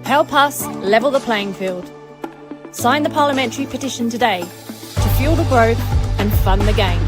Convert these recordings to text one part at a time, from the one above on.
Help us level the playing field. Sign the parliamentary petition today to fuel the growth and fund the game.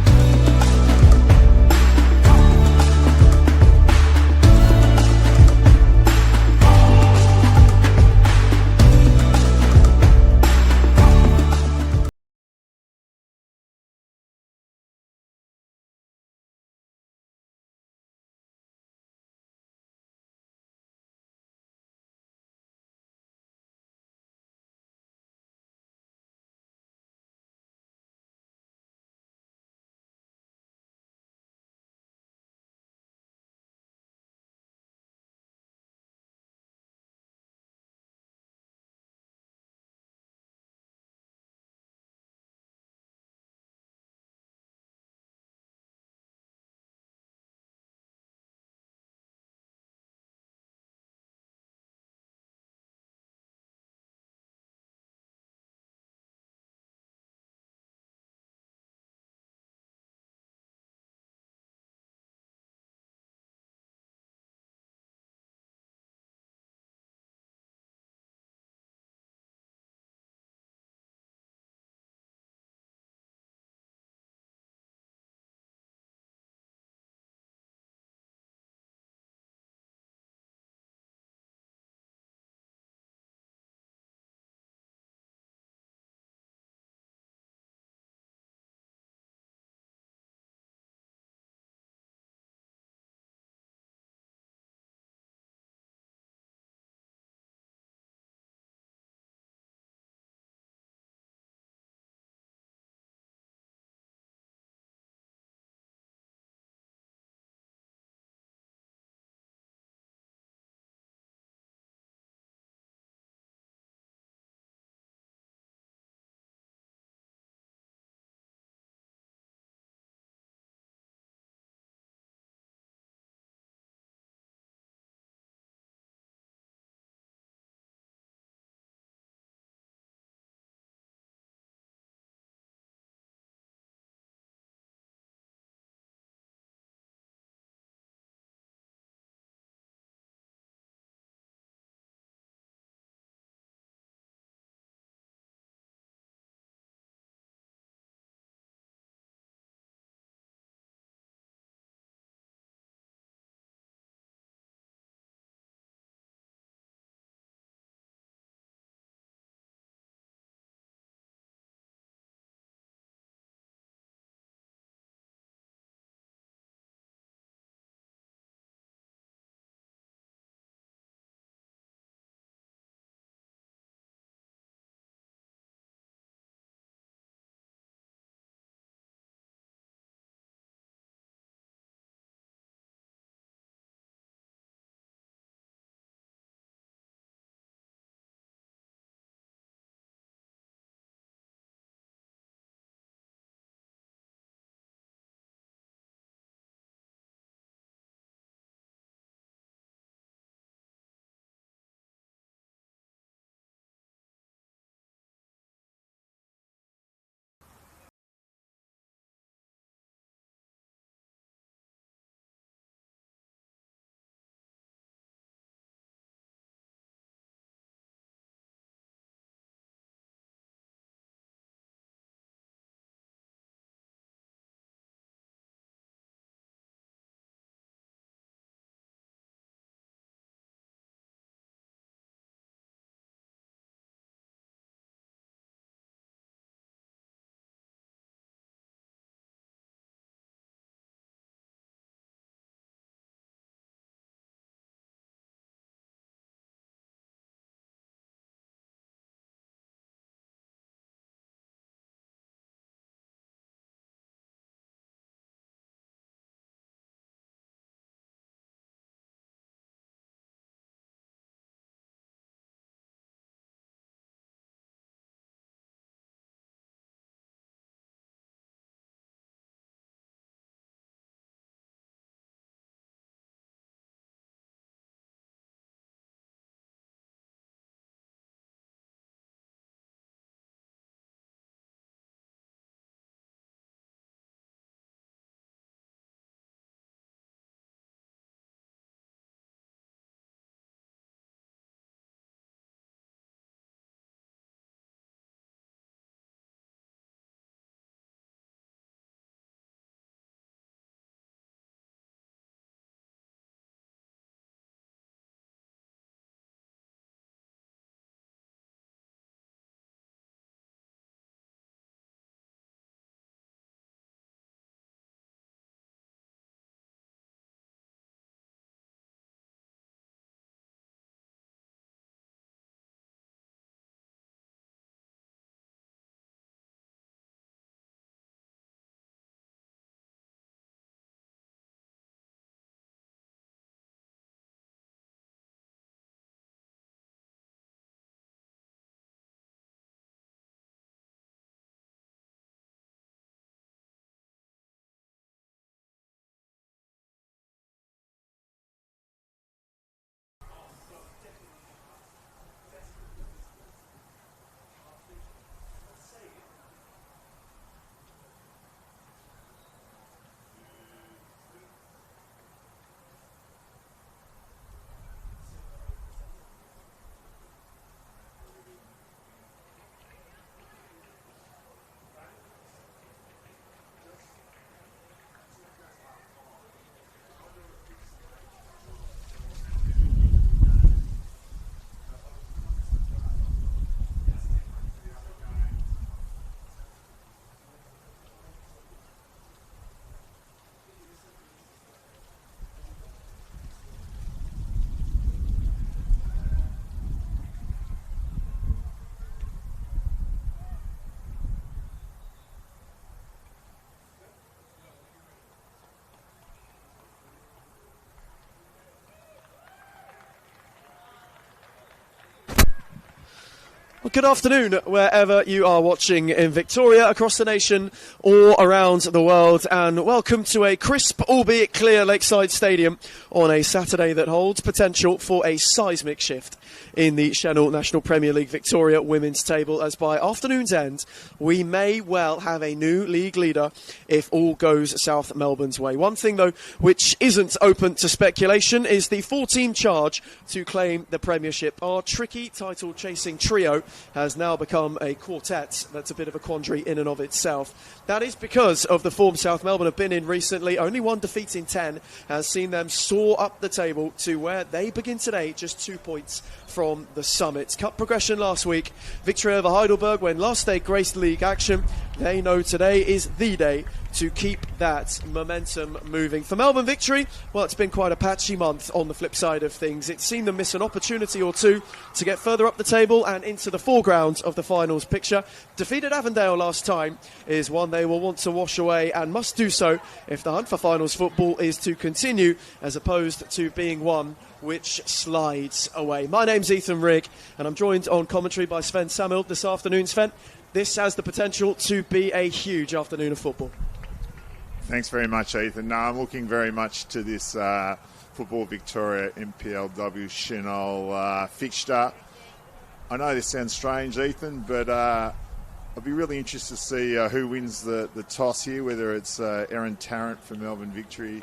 Good afternoon, wherever you are watching in Victoria, across the nation, or around the world, and welcome to a crisp, albeit clear, Lakeside Stadium on a Saturday that holds potential for a seismic shift in the Senol National Premier League Victoria women's table, as by afternoon's end, we may well have a new league leader if all goes South Melbourne's way. One thing, though, which isn't open to speculation is the 4-team charge to claim the Premiership. Our tricky title-chasing trio has now become a quartet. That's a bit of a quandary in and of itself. That is because of the form South Melbourne have been in recently. Only one defeat in 10 has seen them soar up the table to where they begin today, just 2 points from the summit. Cup progression last week, victory over Heidelberg when last they graced league action. They know today is the day to keep that momentum moving. For Melbourne Victory, well, it's been quite a patchy month on the flip side of things. It's seen them miss an opportunity or two to get further up the table and into the foreground of the finals picture. Defeated Avondale last time is one they will want to wash away, and must do so if the hunt for finals football is to continue, as opposed to being one which slides away. My name's Ethan Rigg, and I'm joined on commentary by Sven Samuel this afternoon. Sven, this has the potential to be a huge afternoon of football. Thanks very much, Ethan. No, I'm looking very much to this Football Victoria NPLW Senol fixture. I know this sounds strange, Ethan, but I'd be really interested to see who wins the toss here, whether it's Erin Tarrant for Melbourne Victory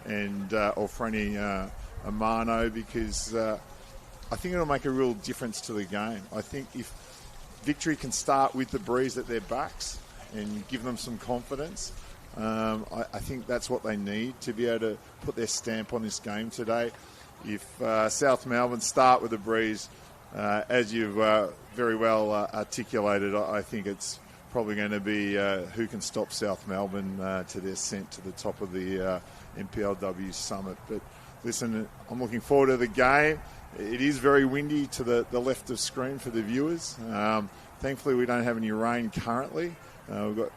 and or Franny Amano, because I think it'll make a real difference to the game. I think if Victory can start with the breeze at their backs and give them some confidence, I think that's what they need to be able to put their stamp on this game today. If South Melbourne start with a breeze, as you've very well articulated, I think it's probably going to be who can stop South Melbourne to their ascent to the top of the NPLW summit. But listen, I'm looking forward to the game. It is very windy to the left of screen for the viewers. Thankfully, we don't have any rain currently. We've got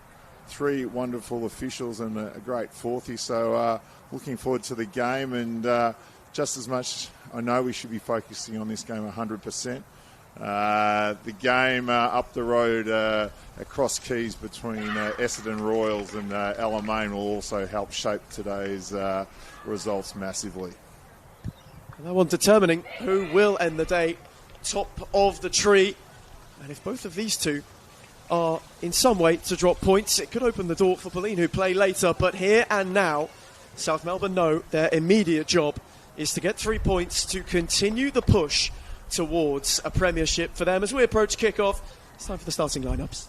3 wonderful officials and a great fourthie, so looking forward to the game, and just as much I know we should be focusing on this game 100%. The game up the road across Keys between Essendon Royals and Alamein will also help shape today's results massively. That one determining who will end the day top of the tree, and if both of these two are in some way to drop points, it could open the door for Pauline, who play later. But here and now, South Melbourne know their immediate job is to get 3 points to continue the push towards a premiership for them. As we approach kick-off, it's time for the starting lineups.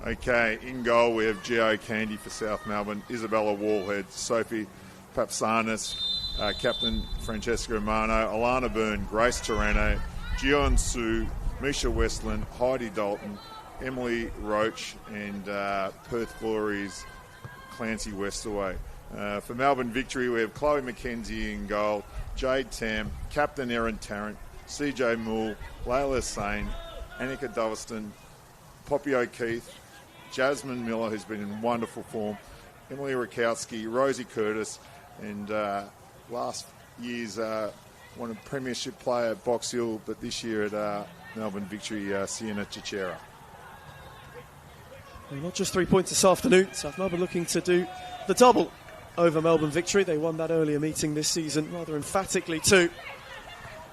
Okay, in goal we have Gio Candy for South Melbourne, Isabella Wallhead, Sophie Papsanis, Captain Francesca Romano, Alana Byrne, Grace Torano, Gion Sue, Misha Westland, Heidi Dalton, Emily Roach, and Perth Glory's Clancy Westaway. For Melbourne Victory, we have Chloe McKenzie in goal, Jade Tam, Captain Erin Tarrant, CJ Moore, Layla Sane, Annika Doveston, Poppy O'Keefe, Jasmine Miller, who's been in wonderful form, Emily Rakowski, Rosie Curtis, and last year's won a premiership player at Box Hill, but this year at Melbourne Victory, Sienna Chichera. Not just 3 points this afternoon. South Melbourne looking to do the double over Melbourne Victory. They won that earlier meeting this season rather emphatically too.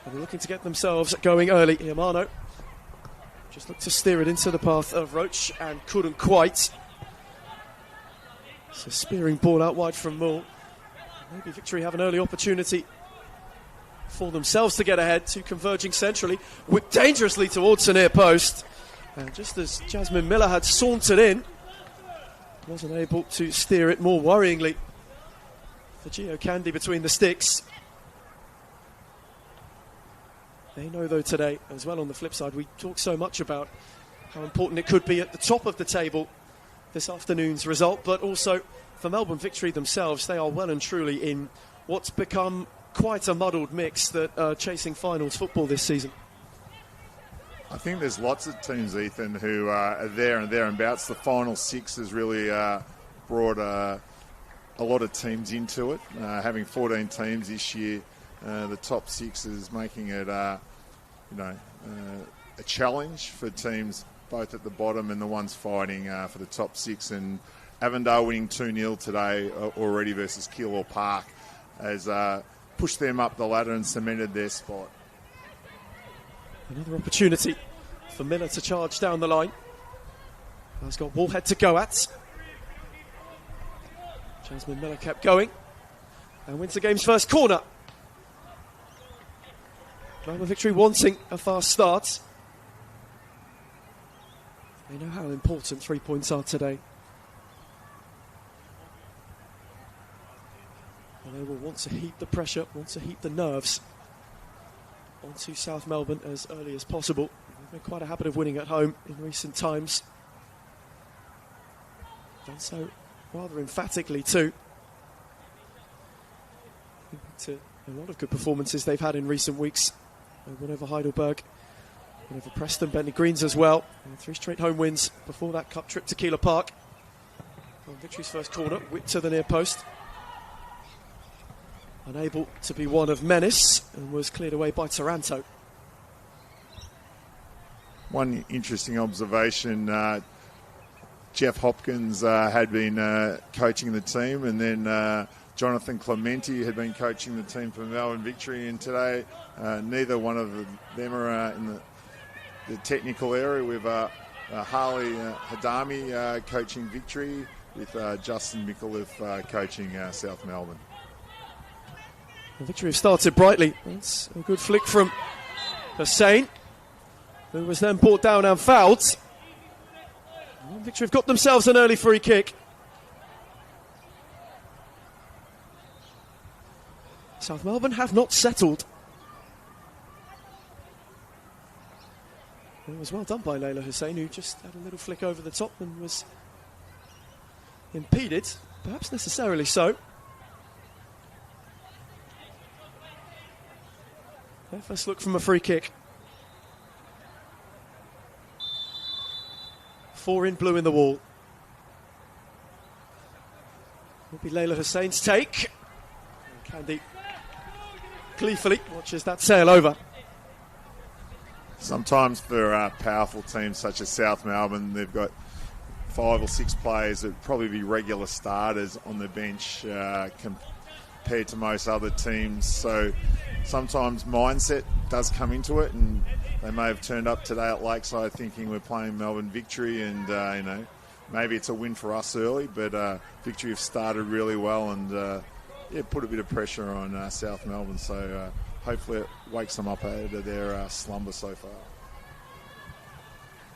And they're looking to get themselves going early. Iamano just looked to steer it into the path of Roach and couldn't quite. So spearing ball out wide from Moore. Maybe Victory have an early opportunity for themselves to get ahead. Two converging centrally, whipped dangerously towards the near post. And just as Jasmine Miller had sauntered in, wasn't able to steer it more worryingly for Gio Candy between the sticks. They know, though, today, as well on the flip side, we talk so much about how important it could be at the top of the table, this afternoon's result, but also for Melbourne Victory themselves, they are well and truly in what's become quite a muddled mix that are chasing finals football this season. I think there's lots of teams, Ethan, who are there and thereabouts. The final 6 has really brought a lot of teams into it. Having 14 teams this year, the top 6 is making it, a challenge for teams both at the bottom and the ones fighting for the top six. And Avondale winning 2-0 today already versus Keilor Park has pushed them up the ladder and cemented their spot. Another opportunity for Miller to charge down the line. Has got Wallhead to go at. Jasmine Miller kept going and wins the game's first corner. Melbourne Victory wanting a fast start. They know how important 3 points are today. And they will want to heap the pressure, want to heap the nerves onto South Melbourne as early as possible. They've made quite a habit of winning at home in recent times. Done so rather emphatically too. To a lot of good performances they've had in recent weeks. They won over Heidelberg, won over Preston, Bentley Greens as well. And 3 straight home wins before that cup trip to Keilor Park. On Victory's first corner, whipped to the near post. Unable to be one of menace and was cleared away by Taranto. One interesting observation, Jeff Hopkins had been coaching the team, and then Jonathan Clementi had been coaching the team for Melbourne Victory, and today neither one of them are in the technical area, with Harley Hadami coaching Victory, with Justin Micallef coaching South Melbourne. The Victory have started brightly. That's a good flick from Hussein, who was then brought down and fouled. And Victory have got themselves an early free kick. South Melbourne have not settled. It was well done by Layla Hussein, who just had a little flick over the top and was impeded, perhaps necessarily so. Their first look from a free kick. 4 in blue in the wall. Will be Layla Hussein's take. And Candy gleefully watches that sail over. Sometimes for powerful teams such as South Melbourne, they've got 5 or 6 players that would probably be regular starters on the bench compared to most other teams. So sometimes mindset does come into it, and they may have turned up today at Lakeside thinking we're playing Melbourne Victory, and maybe it's a win for us early, but Victory have started really well and put a bit of pressure on South Melbourne. So hopefully it wakes them up out of their slumber so far.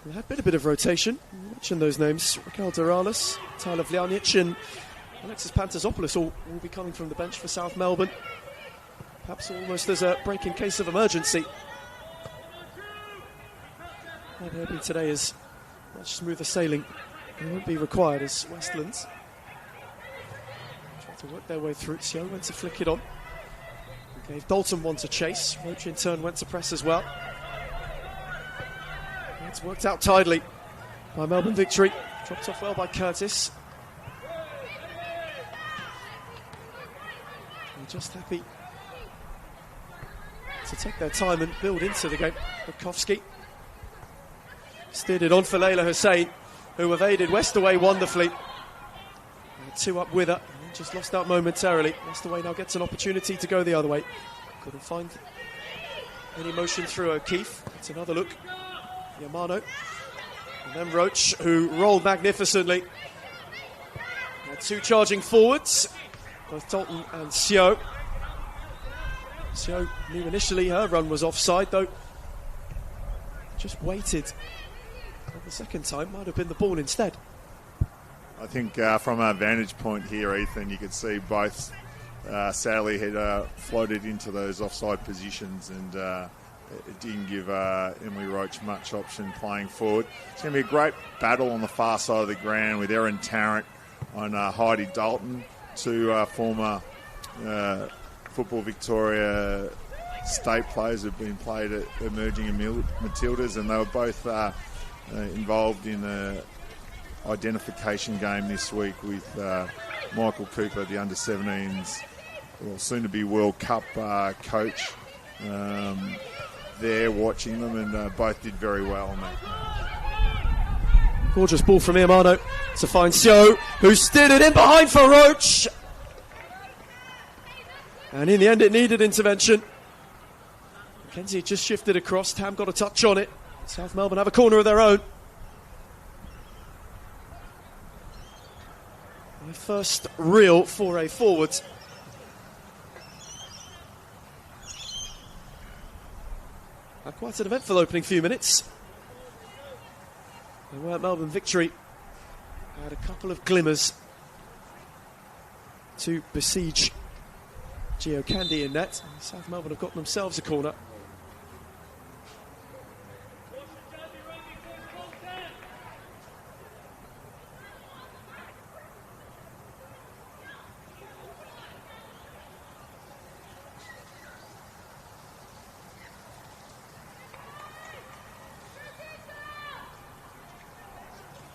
They had a bit of rotation. You mentioned those names: Raquel Doralis, Tyler Vljanic and Alexis Pantazopoulos all will be coming from the bench for South Melbourne. Perhaps almost as a break in case of emergency. Maybe today is much smoother sailing. It won't be required as Westlands try to work their way through. Sio went to flick it on. Gave Dalton one to chase. Roach in turn went to press as well. It's worked out tidily by Melbourne Victory. Dropped off well by Curtis. They're just happy to take their time and build into the game. Bukowski steered it on for Layla Hussein, who evaded Westaway wonderfully. 2 up with her, and just lost out momentarily. Westaway now gets an opportunity to go the other way. Couldn't find any motion through O'Keefe. That's another look. Yamano. And then Roach, who rolled magnificently. Had 2 charging forwards, both Dalton and Sio. Sio knew initially her run was offside, though just waited. The second time might have been the ball instead. I think from our vantage point here, Ethan, you could see both sadly had floated into those offside positions, and it didn't give Emily Roach much option playing forward. It's going to be a great battle on the far side of the ground with Erin Tarrant on Heidi Dalton, 2 former Football Victoria state players who have been played at emerging Matildas, and they were both involved in an identification game this week with Michael Cooper, the under-17s, well, soon-to-be World Cup coach, there watching them, and both did very well on that. Gorgeous ball from Iamano to find Sio, who steered it in behind for Roach. And in the end, it needed intervention. Mackenzie just shifted across. Tam got a touch on it. South Melbourne have a corner of their own. My first real foray forwards. Quite an eventful opening few minutes. And where Melbourne victory had a couple of glimmers to besiege Gio Candy in net. South Melbourne have gotten themselves a corner.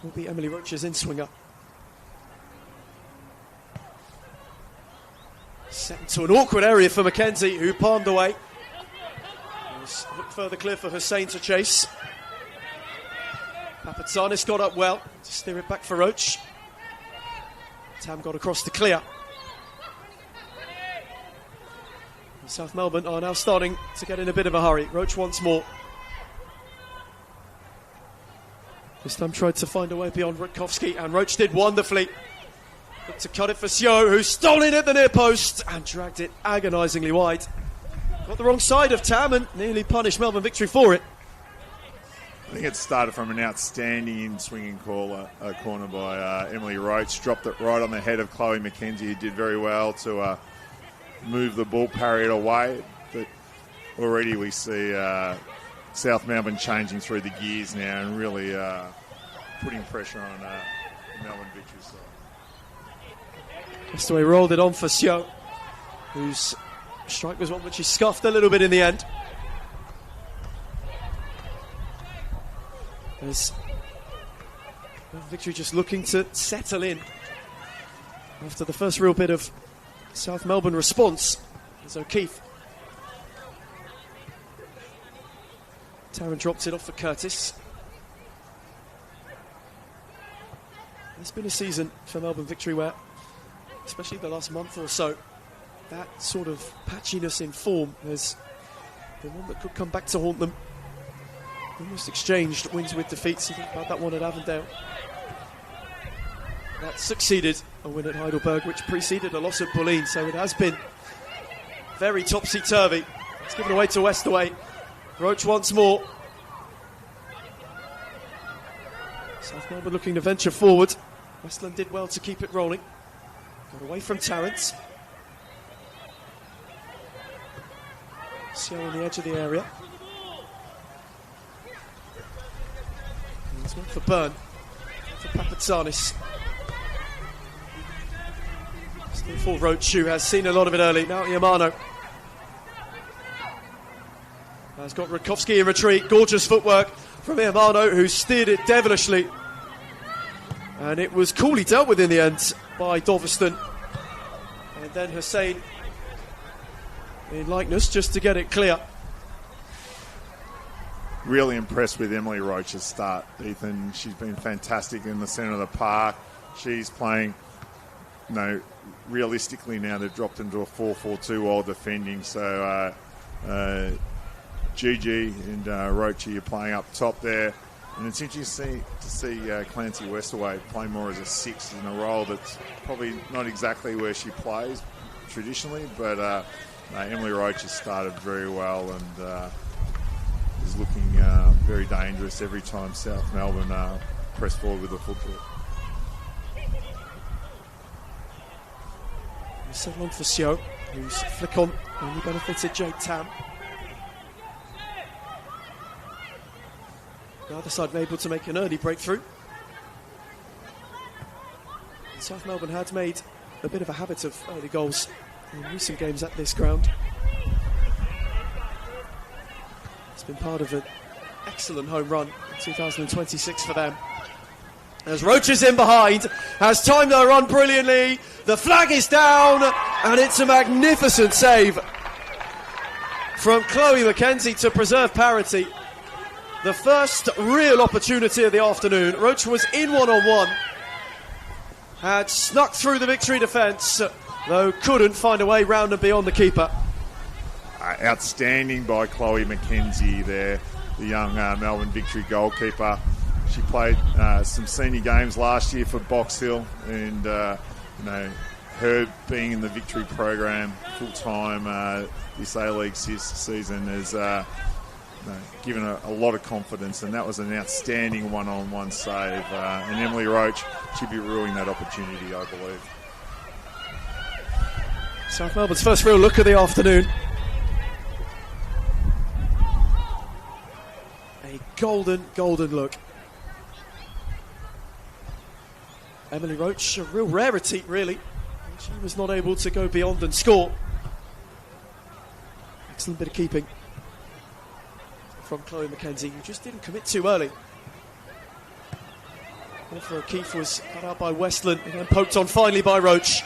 Will be Emily Roach's in-swinger. Set into an awkward area for Mackenzie, who palmed away. Looked further clear for Hussein to chase. Papatsanis got up well to steer it back for Roach. Tam got across to clear. And South Melbourne are now starting to get in a bit of a hurry. Roach once more. This time tried to find a way beyond Rutkowski, and Roach did wonderfully. Looked to cut it for Sio, who stole in at the near post and dragged it agonisingly wide. Got the wrong side of Tam and nearly punished Melbourne victory for it. I think it started from an outstanding in-swinging corner by Emily Roach. Dropped it right on the head of Chloe Mackenzie, who did very well to move the ball, parry it away. But already we see South Melbourne changing through the gears now and really putting pressure on Melbourne victory side. Westaway rolled it on for Sio, whose strike was one which he scuffed a little bit in the end. There's victory just looking to settle in after the first real bit of South Melbourne response. There's O'Keefe. Taryn drops it off for Curtis. It's been a season for Melbourne victory where, especially the last month or so, that sort of patchiness in form has been one that could come back to haunt them. Almost exchanged wins with defeats. You think about that one at Avondale. That succeeded a win at Heidelberg, which preceded a loss at Bulleen, so it has been very topsy-turvy. It's given away to Westaway. Roach once more. South Melbourne looking to venture forward. Westland did well to keep it rolling. Got away from Tarrant. Sio on the edge of the area. And it's one for Byrne. For Papatsanis. Still for Roach, who has seen a lot of it early. Now Iamano. Has got Rutkowski in retreat. Gorgeous footwork from Iamano, who steered it devilishly. And it was coolly dealt with in the end by Doveston. And then Hussein in likeness just to get it clear. Really impressed with Emily Roach's start, Ethan. She's been fantastic in the centre of the park. She's playing, realistically now they've dropped into a 4-4-2 while defending. So Gigi and Roachy are playing up top there. And it's interesting to see Clancy Westaway play more as a 6 in a role that's probably not exactly where she plays traditionally, but Emily Roach has started very well and is looking very dangerous every time South Melbourne press forward with the football. Settle on for Sio, whose flick on only benefited Jade Tam. The other side able to make an early breakthrough. South Melbourne had made a bit of a habit of early goals in recent games at this ground. It's been part of an excellent home run in 2026 for them. As Roach is in behind, has timed her run brilliantly. The flag is down, and it's a magnificent save from Chloe McKenzie to preserve parity. The first real opportunity of the afternoon. Roach was in one-on-one. Had snuck through the victory defence, though couldn't find a way round and beyond the keeper. Outstanding by Chloe McKenzie there, the young Melbourne Victory goalkeeper. She played some senior games last year for Box Hill, and her being in the Victory program full time this A-League season has given her a lot of confidence, and that was an outstanding one-on-one save. And Emily Roach should be ruining that opportunity, I believe. South Melbourne's first real look of the afternoon. A golden look. Emily Roach, a real rarity, really. She was not able to go beyond and score. Excellent bit of keeping from Chloe McKenzie, who just didn't commit too early. For O'Keefe was cut out by Westland and then poked on finally by Roach.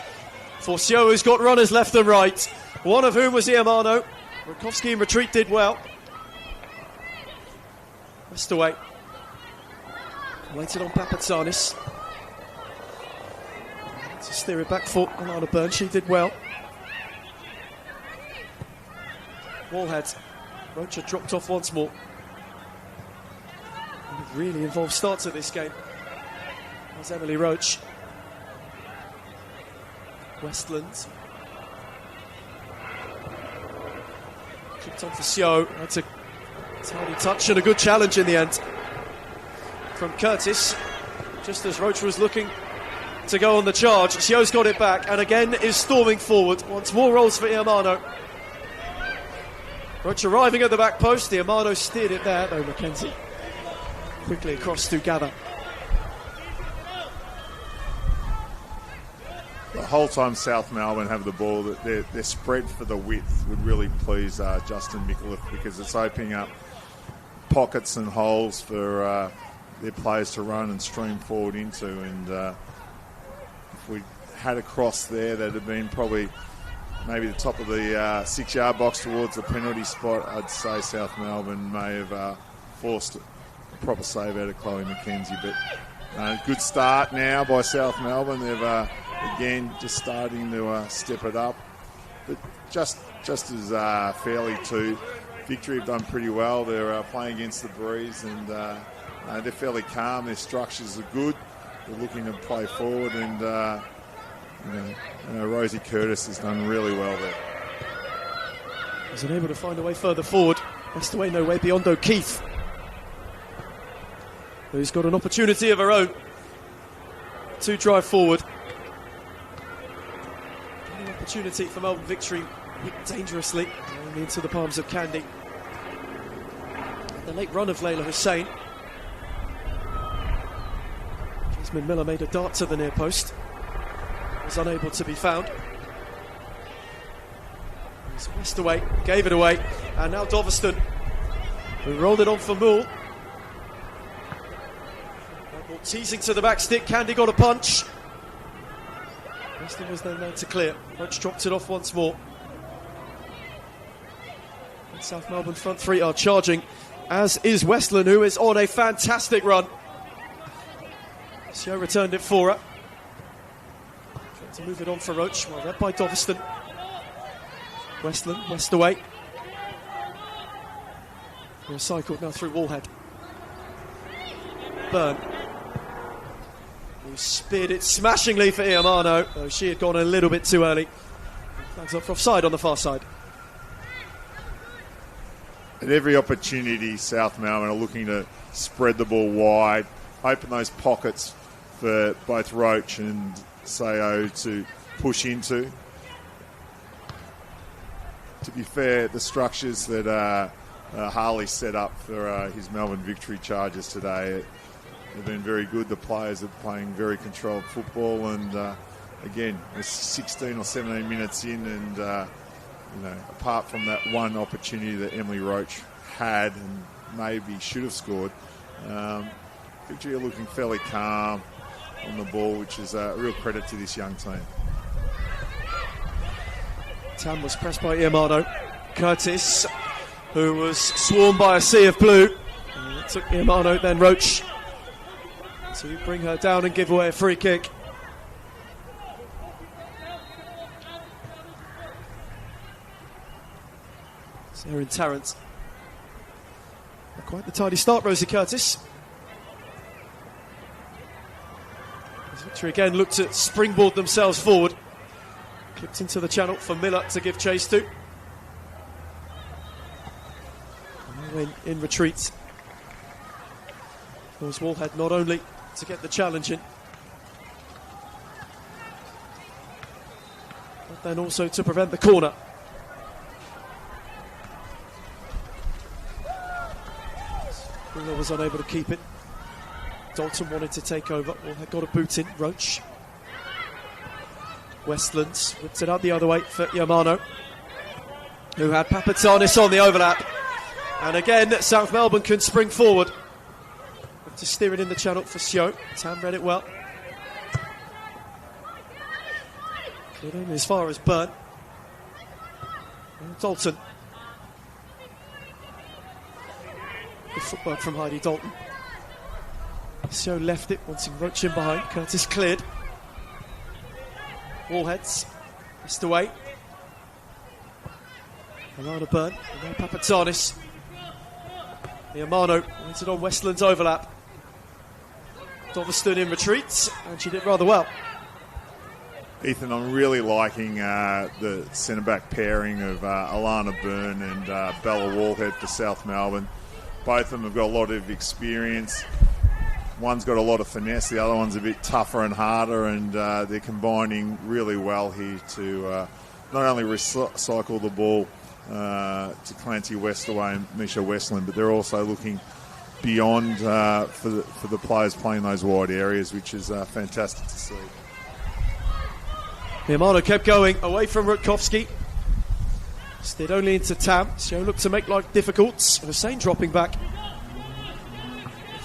Forcio, who's got runners left and right, one of whom was Iamano. Rakowski in retreat did well. West away. Waited on Papatsanis. To steer it back for Alana Byrne, she did well. Wallhead. Roach had dropped off once more. And a really involved start to this game. There's Emily Roach. Westland. Kicked on for Sio. That's a tidy touch and a good challenge in the end from Curtis. Just as Roach was looking to go on the charge, Sio's got it back and again is storming forward. Once more rolls for Iamano. Roach arriving at the back post. Iamano steered it there, though McKenzie quickly across to gather. The whole time South Melbourne have the ball, their spread for the width would really please Justin Micallef, because it's opening up pockets and holes for their players to run and stream forward into. And if we had a cross there, that'd have been probably maybe the top of the 6-yard box towards the penalty spot. I'd say South Melbourne may have forced a proper save out of Chloe McKenzie. But good start now by South Melbourne. They've again just starting to step it up. But just as fairly too, Victory have done pretty well. They're playing against the breeze, and they're fairly calm. Their structures are good. They're looking to play forward, and Rosie Curtis has done really well there. Was unable to find a way further forward. Best away, no way beyond O'Keefe, who's got an opportunity of her own to drive forward. An opportunity for Melbourne Victory, hit dangerously into the palms of Candy. The late run of Layla Hussein. Jasmine Miller made a dart to the near post. Was unable to be found. He's West away, gave it away, and now Doveston, who rolled it on for Moole. Ball teasing to the back stick, Candy got a punch. Weston was then there to clear. Roach dropped it off once more. And South Melbourne front three are charging, as is Westland, who is on a fantastic run. Sio returned it for her. To move it on for Roach, well read by Doveston. Westland, West away. Recycled now through Wallhead. Byrne, who speared it smashingly for Iamano, though she had gone a little bit too early. Flags up for offside on the far side. At every opportunity, South Melbourne are looking to spread the ball wide, open those pockets for both Roach and Sayo to push into. To be fair, the structures that Harley set up for his Melbourne Victory charges today have been very good. The players are playing very controlled football, and again, it's 16 or 17 minutes in, and apart from that one opportunity that Emily Roach had and maybe should have scored, Victory are looking fairly calm on the ball, which is a real credit to this young team. Tam was pressed by Iamano. Curtis, who was swarmed by a sea of blue. And it took Iamano, then Roach, to bring her down and give away a free kick. It's Erin Tarrant. Quite the tidy start, Rosie Curtis. As Victory again looked to springboard themselves forward. Clipped into the channel for Miller to give chase to. In retreat. Was Wallhead not only to get the challenge in, but then also to prevent the corner. Wheeler was unable to keep it. Dalton wanted to take over. Wallhead got a boot in. Roach. Westlands whipped it out the other way for Iamano, who had Papatanis on the overlap. And again, South Melbourne can spring forward. To steer it in the channel for Sio. Tam read it well. Cleared only as far as Byrne. And Dalton. Good footwork from Heidi Dalton. Sio left it, wanting Roach in behind. Curtis cleared. Wallheads. Missed away. Alana Byrne. And now Papatanis. Iamano waited on Westland's overlap. Doveston in retreat, and she did rather well. Ethan, I'm really liking the centre-back pairing of Alana Byrne and Bella Wallhead for South Melbourne. Both of them have got a lot of experience. One's got a lot of finesse, the other one's a bit tougher and harder, and they're combining really well here to not only recycle the ball to Clancy Westaway and Misha Westland, but they're also looking beyond for the players playing those wide areas, which is fantastic to see. Iamano kept going away from Rutkowski. Steered only into Tam. So looked to make life difficult. Hussein dropping back.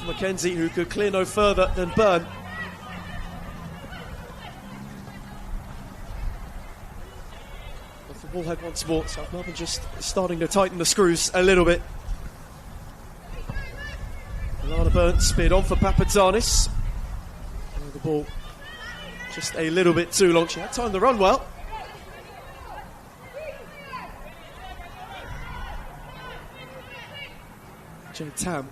Mackenzie, who could clear no further than Byrne. Off the Wallhead once more. South Melbourne just starting to tighten the screws a little bit. Alana Byrne speared on for Papatanis. The ball just a little bit too long. She had time to run well. Jane Tam.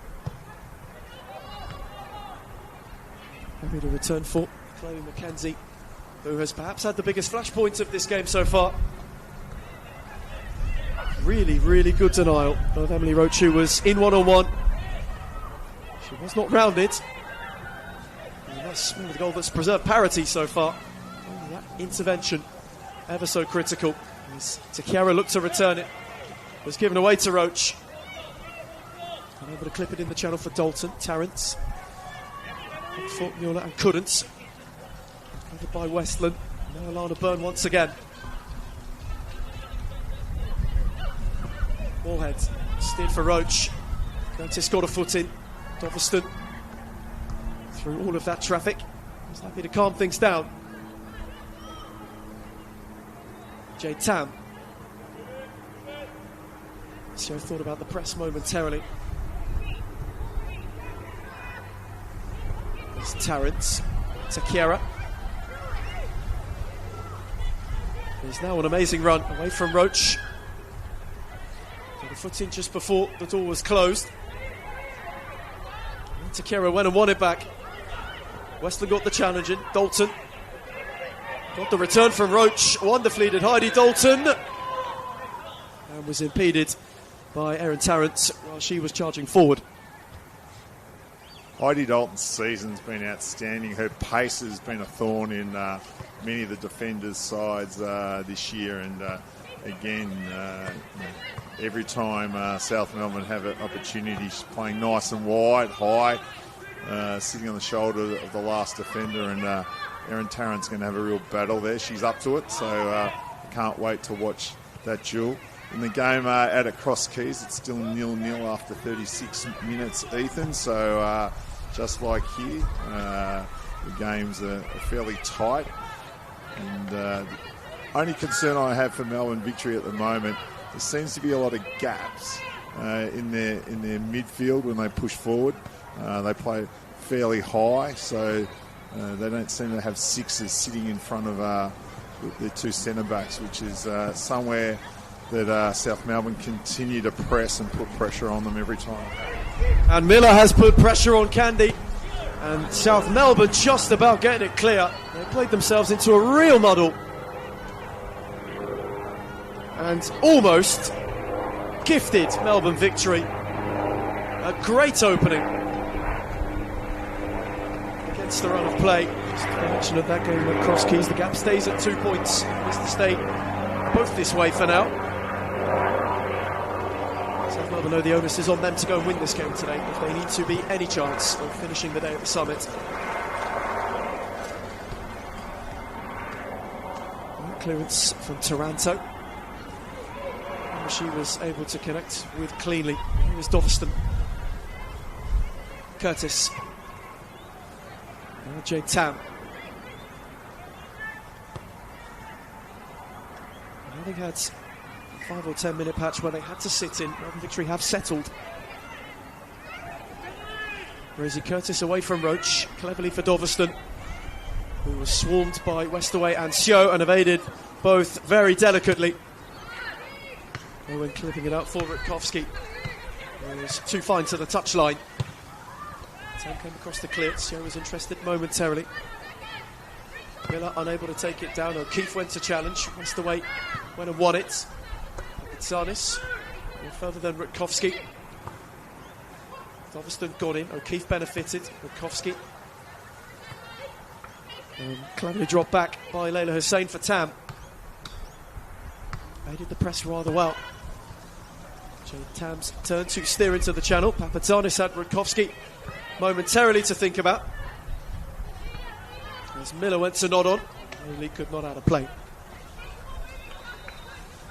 Happy to return for Chloe Mackenzie, who has perhaps had the biggest flashpoint of this game so far. Really, really good denial of Emily Roach, who was in one-on-one. She was not rounded. And that's the goal that's preserved parity so far. Only that intervention ever so critical. As Takiara looked to return it, was given away to Roach. Unable to clip it in the channel for Dalton. Tarrant fought Mueller and couldn't. Covered by Westland. Now Alana Byrne once again. Wallhead steered for Roach. Curtis got a foot in. Doveston through all of that traffic. He's happy to calm things down. Jade Tam. Sio thought about the press momentarily. There's Tarrant. Takiara. There's now an amazing run away from Roach. Got a foot in just before the door was closed. Takiara went and won it back. Westland got the challenge in. Dalton got the return from Roach. Wonderfully did Heidi Dalton. And was impeded by Erin Tarrant while she was charging forward. Heidi Dalton's season's been outstanding. Her pace has been a thorn in many of the defenders' sides this year. And again, every time South Melbourne have an opportunity, she's playing nice and wide, high, sitting on the shoulder of the last defender, and Erin Tarrant's going to have a real battle there. She's up to it, so I can't wait to watch that duel. In the game out at Cross Keys, it's still 0-0 after 36 minutes, Ethan, so just like here, the games are fairly tight, and the only concern I have for Melbourne Victory at the moment there seems to be a lot of gaps in their midfield when they push forward. They play fairly high, so they don't seem to have sixes sitting in front of the two centre backs, which is somewhere that South Melbourne continue to press and put pressure on them every time. And Miller has put pressure on Candy, and South Melbourne just about getting it clear. They played themselves into a real muddle and almost gifted Melbourne victory. A great opening against the run of play. Just a mention of that game at Cross Keys. The gap stays at 2 points. It's to stay both this way for now. South Melbourne know the onus is on them to go and win this game today if they need to be any chance of finishing the day at the summit. Clearance from Taranto. She was able to connect with cleanly. It was Doveston. Curtis. Jade Tam. I think had a 5 or 10 minute patch where they had to sit in. Melbourne Victory have settled. Rosie Curtis away from Roach, cleverly for Doveston, who was swarmed by Westaway and Seo and evaded both very delicately. Owen clipping it out for Rutkowski. He was too fine to the touchline. Tam came across the clear. Seo was interested momentarily. Miller unable to take it down. O'Keefe went to challenge. Westaway went and won it. Itzanis no further than Rutkowski. Doveston got in. O'Keefe benefited. Rutkowski cleverly dropped back by Layla Hussein for Tam. Aided the press rather well. Jade Tam's turn to steer into the channel. Papadzanis had Rutkowski momentarily to think about. As Miller went to nod on, Haley could not out of play.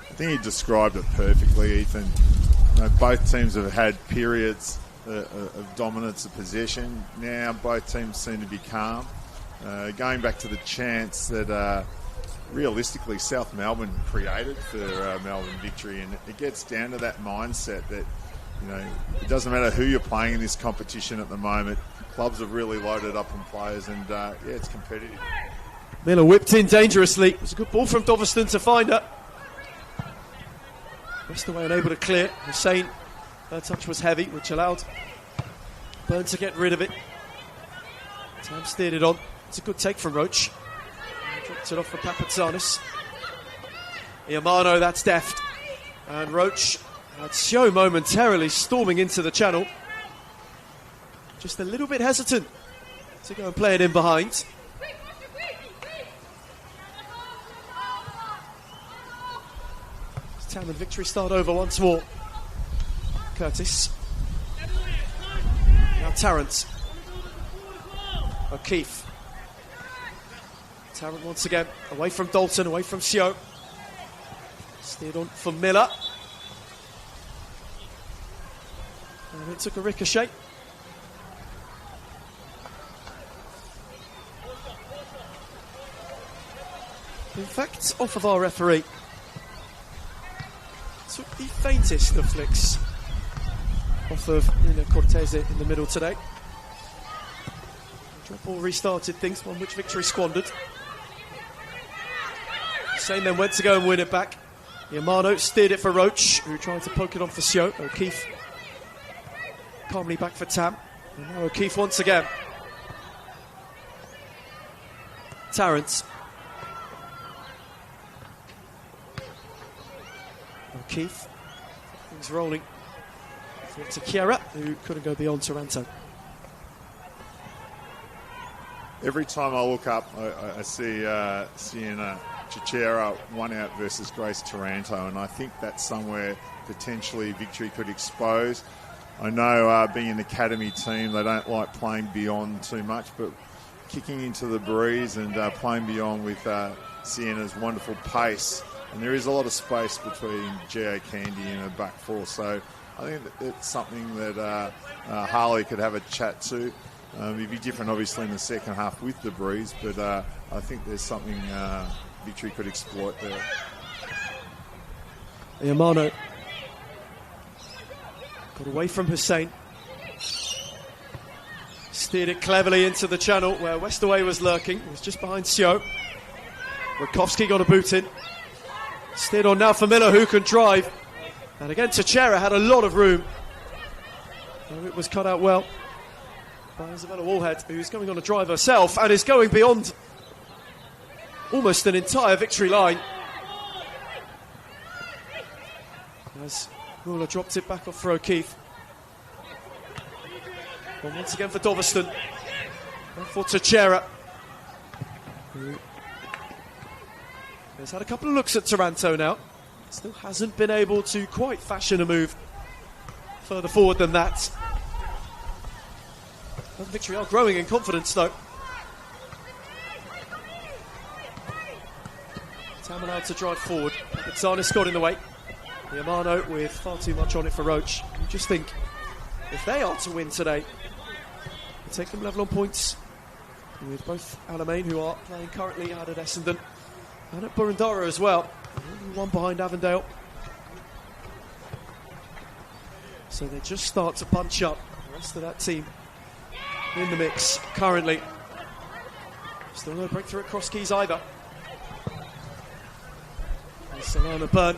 I think he described it perfectly, Ethan. Both teams have had periods of dominance of possession. Now both teams seem to be calm. Going back to the chance that realistically South Melbourne created for Melbourne Victory, and it gets down to that mindset that, you know, it doesn't matter who you're playing in this competition at the moment. Clubs have really loaded up on players, and yeah, it's competitive. Miller whipped in dangerously. It was a good ball from Doveston to find her. Westaway unable to clear. Hussein, her touch was heavy, which allowed Byrne to get rid of it. Tam steered it on. It's a good take from Roach. Dropped it off for Papadzanis. Iamano, that's deft. And Roach had Seo momentarily storming into the channel. Just a little bit hesitant to go and play it in behind. Tam and Victory start over once more. Curtis. Now Tarrant. O'Keefe. Tarrant once again, away from Dalton, away from Seo. Steered on for Miller. And it took a ricochet. In fact, off of our referee. Took the faintest of flicks off of Nina Cortese in the middle today. Drop ball restarted things, one which Victory squandered. Hussein then went to go and win it back. Iamano steered it for Roach, who tried to poke it on for Seo. O'Keefe calmly back for Tam. And now O'Keefe once again. Tarrant. O'Keefe. Things rolling. To Kiera, who couldn't go beyond Taranto. Every time I look up, I see Sienna Chichera one out versus Grace Taranto, and I think that's somewhere potentially Victory could expose. I know being an academy team, they don't like playing beyond too much, but kicking into the breeze and playing beyond with Sienna's wonderful pace, and there is a lot of space between Geo Candy and her back four, so I think it's something that Harley could have a chat to. It'd be different, obviously, in the second half with the breeze, but I think there's something Victory could exploit there. Iamano got away from Hussein. Steered it cleverly into the channel where Westaway was lurking. It was just behind Sio. Rakowski got a boot in. Steered on now for Miller, who can drive. And again, Teixeira had a lot of room. And it was cut out well by Isabella Wallhead, who's going on a drive herself and is going beyond almost an entire victory line. As Muller dropped it back off for O'Keefe. And once again for Doveston. And for Teixeira, who has had a couple of looks at Taranto now. Still hasn't been able to quite fashion a move further forward than that. Melbourne Victory are growing in confidence though. Tam allowed to drive forward, but Zanis got in the way. Iamano with far too much on it for Roach. You just think, if they are to win today, they take them level on points with both Alamein, who are playing currently out at Essendon, and at Boroondara as well. Only one behind Avondale. So they just start to punch up the rest of that team in the mix currently. Still no breakthrough at Cross Keys either. And Solana Byrne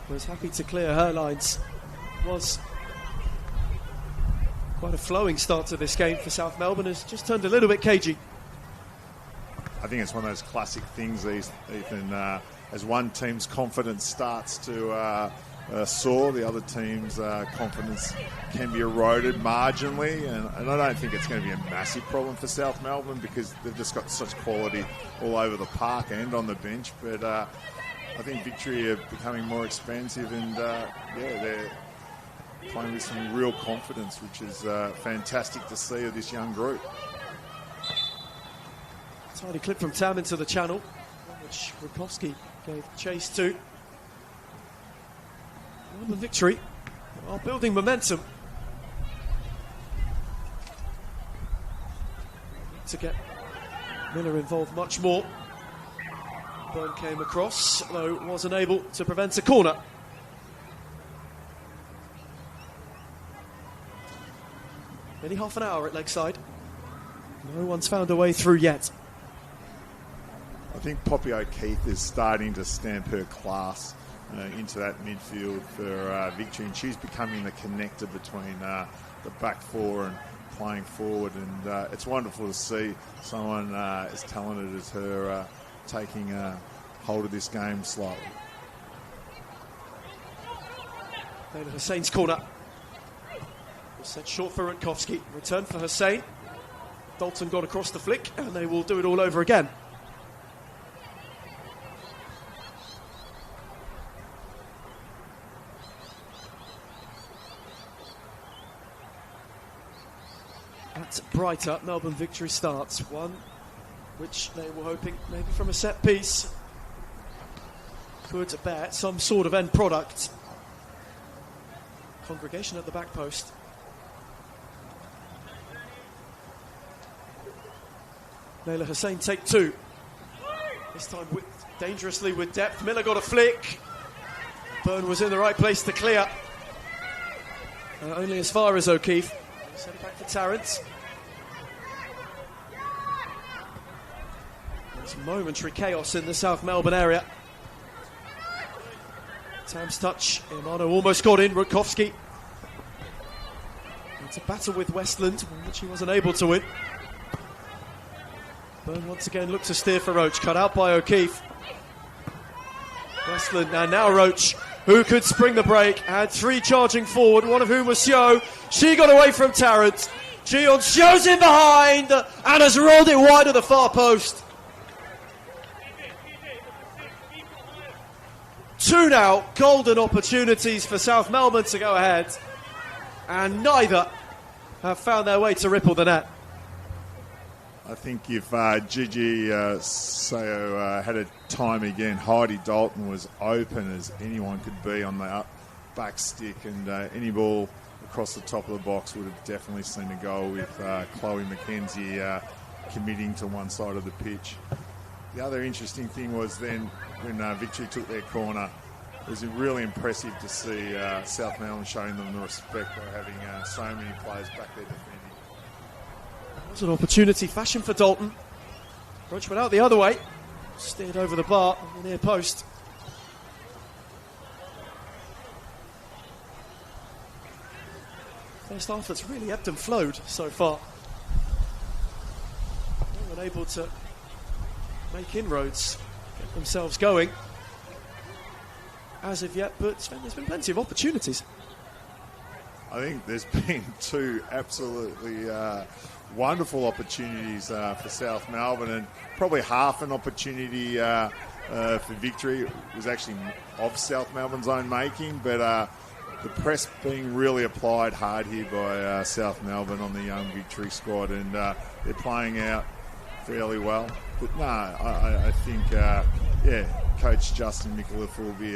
was happy to clear her lines. It was quite a flowing start to this game for South Melbourne. Has just turned a little bit cagey. I think it's one of those classic things, Ethan, as one team's confidence starts to soar, the other team's confidence can be eroded marginally, and I don't think it's going to be a massive problem for South Melbourne because they've just got such quality all over the park and on the bench, but I think Victory are becoming more expansive, and they're playing with some real confidence, which is fantastic to see of this young group. Tiny clip from Tam into the channel, which Rakowski gave chase to. The Victory are building momentum to get Miller involved much more. Byrne came across, though wasn't able to prevent a corner. Nearly half an hour at Lakeside. No one's found a way through yet. I think Poppy O'Keefe is starting to stamp her class into that midfield for Victory, and she's becoming the connector between the back four and playing forward, and it's wonderful to see someone as talented as her taking hold of this game slightly. Then Hussein's corner was sent short for Rutkowski. Return for Hussein. Dalton got across the flick, and they will do it all over again. At Brighter, Melbourne Victory starts. One which they were hoping maybe from a set piece could bear some sort of end product. Congregation at the back post. Layla Hussein take two. This time dangerously with depth. Miller got a flick. Byrne was in the right place to clear. Only as far as O'Keefe. Send it back for Tarrant. There's momentary chaos in the South Melbourne area. Tam's touch. Iamano almost got in. Rutkowski. It's a battle with Westland, which he wasn't able to win. Byrne once again looked to steer for Roach. Cut out by O'Keefe. Westland, and now Roach, who could spring the break. Had three charging forward, one of whom was Sio. She got away from Tarrant. Gion Sio's in behind and has rolled it wide of the far post. Two now golden opportunities for South Melbourne to go ahead, and neither have found their way to ripple the net. I think if Gigi Sayo had a time again, Heidi Dalton was open as anyone could be on the back stick, and any ball across the top of the box would have definitely seen a goal with Chloe McKenzie committing to one side of the pitch. the other interesting thing was then when Victory took their corner, it was really impressive to see South Melbourne showing them the respect by having so many players back there defending. That was an opportunity fashion for Dalton. Roach went out the other way, steered over the bar on the near post. First half that's really ebbed and flowed so far. No one able to make inroads, get themselves going as of yet, but Sven, there's been plenty of opportunities. I think there's been two absolutely wonderful opportunities for South Melbourne, and probably half an opportunity for Victory was actually of South Melbourne's own making, but the press being really applied hard here by South Melbourne on the young Victory squad, and they're playing out fairly well. But no, I think, Coach Justin Micallef will be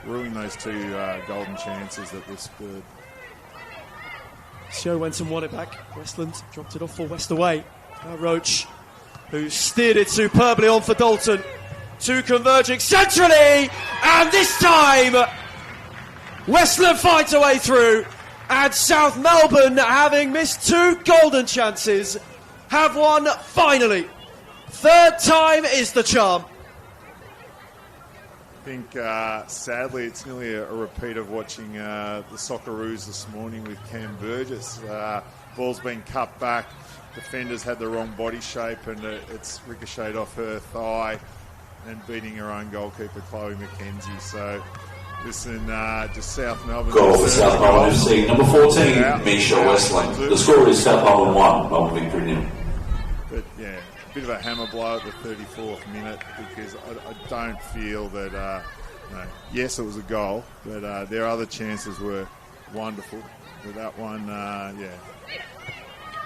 ruining those two golden chances that were spurred. Sio went and won it back. Westland dropped it off for West away. Now Roach, who steered it superbly on for Dalton. Two converging centrally, and this time Westland fights a way through, and South Melbourne, having missed two golden chances, have won finally. Third time is the charm. I think, sadly, it's nearly a repeat of watching the Socceroos this morning with Cam Burgess. Ball's been cut back, defenders had the wrong body shape, and it's ricocheted off her thigh and beating her own goalkeeper, Chloe McKenzie. So, listen, just South Melbourne. Goal for South Melbourne FC, number 14, Misha Westland. The score is South Melbourne 1, Melbourne Victory 0. But yeah, a bit of a hammer blow at the 34th minute, because I don't feel that, yes, it was a goal, but their other chances were wonderful. But that one,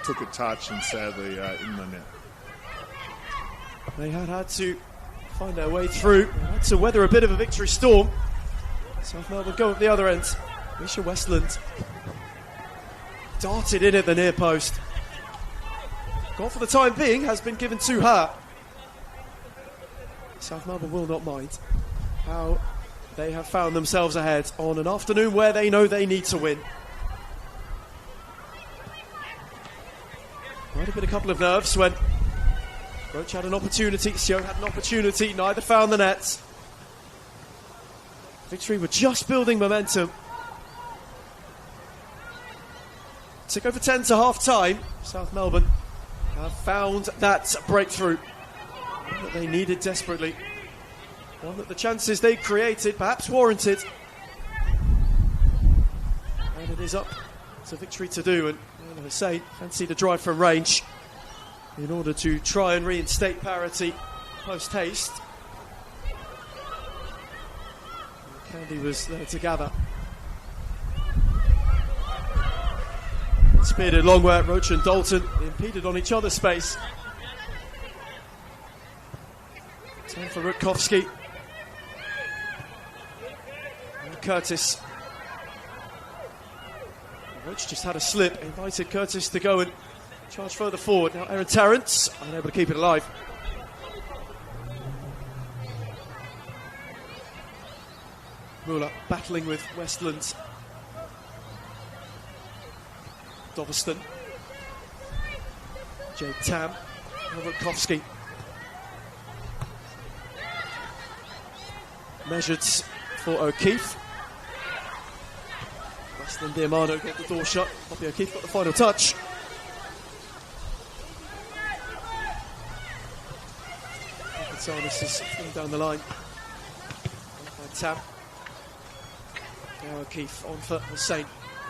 took a touch and sadly in the net. They had to find their way through. They had to weather a bit of a victory storm. South Melbourne go at the other end. Misha Westland darted in at the near post. Goal for the time being has been given to her. South Melbourne will not mind how they have found themselves ahead on an afternoon where they know they need to win. Might have been a couple of nerves when Roach had an opportunity, Sio had an opportunity, neither found the nets. Victory were just building momentum. Took over 10 to half time. South Melbourne have found that breakthrough, one that they needed desperately, one that the chances they created perhaps warranted, and it is up to Victory to do. And Hussein fancied a drive from range in order to try and reinstate parity post haste. Candy was there to gather. Speared long where Roach and Dalton impeded on each other's space. Time for Rutkowski. And Curtis. Roach just had a slip, invited Curtis to go and charge further forward. Now Aaron Tarrant unable to keep it alive. Muller battling with Westland. Doveston. Jade Tam. Rutkowski. Measured for O'Keefe. Westland Diamano got the door shut. Poppy O'Keefe got the final touch. Sarnis is going down the line. By Tam. Now O'Keefe on for Hussein.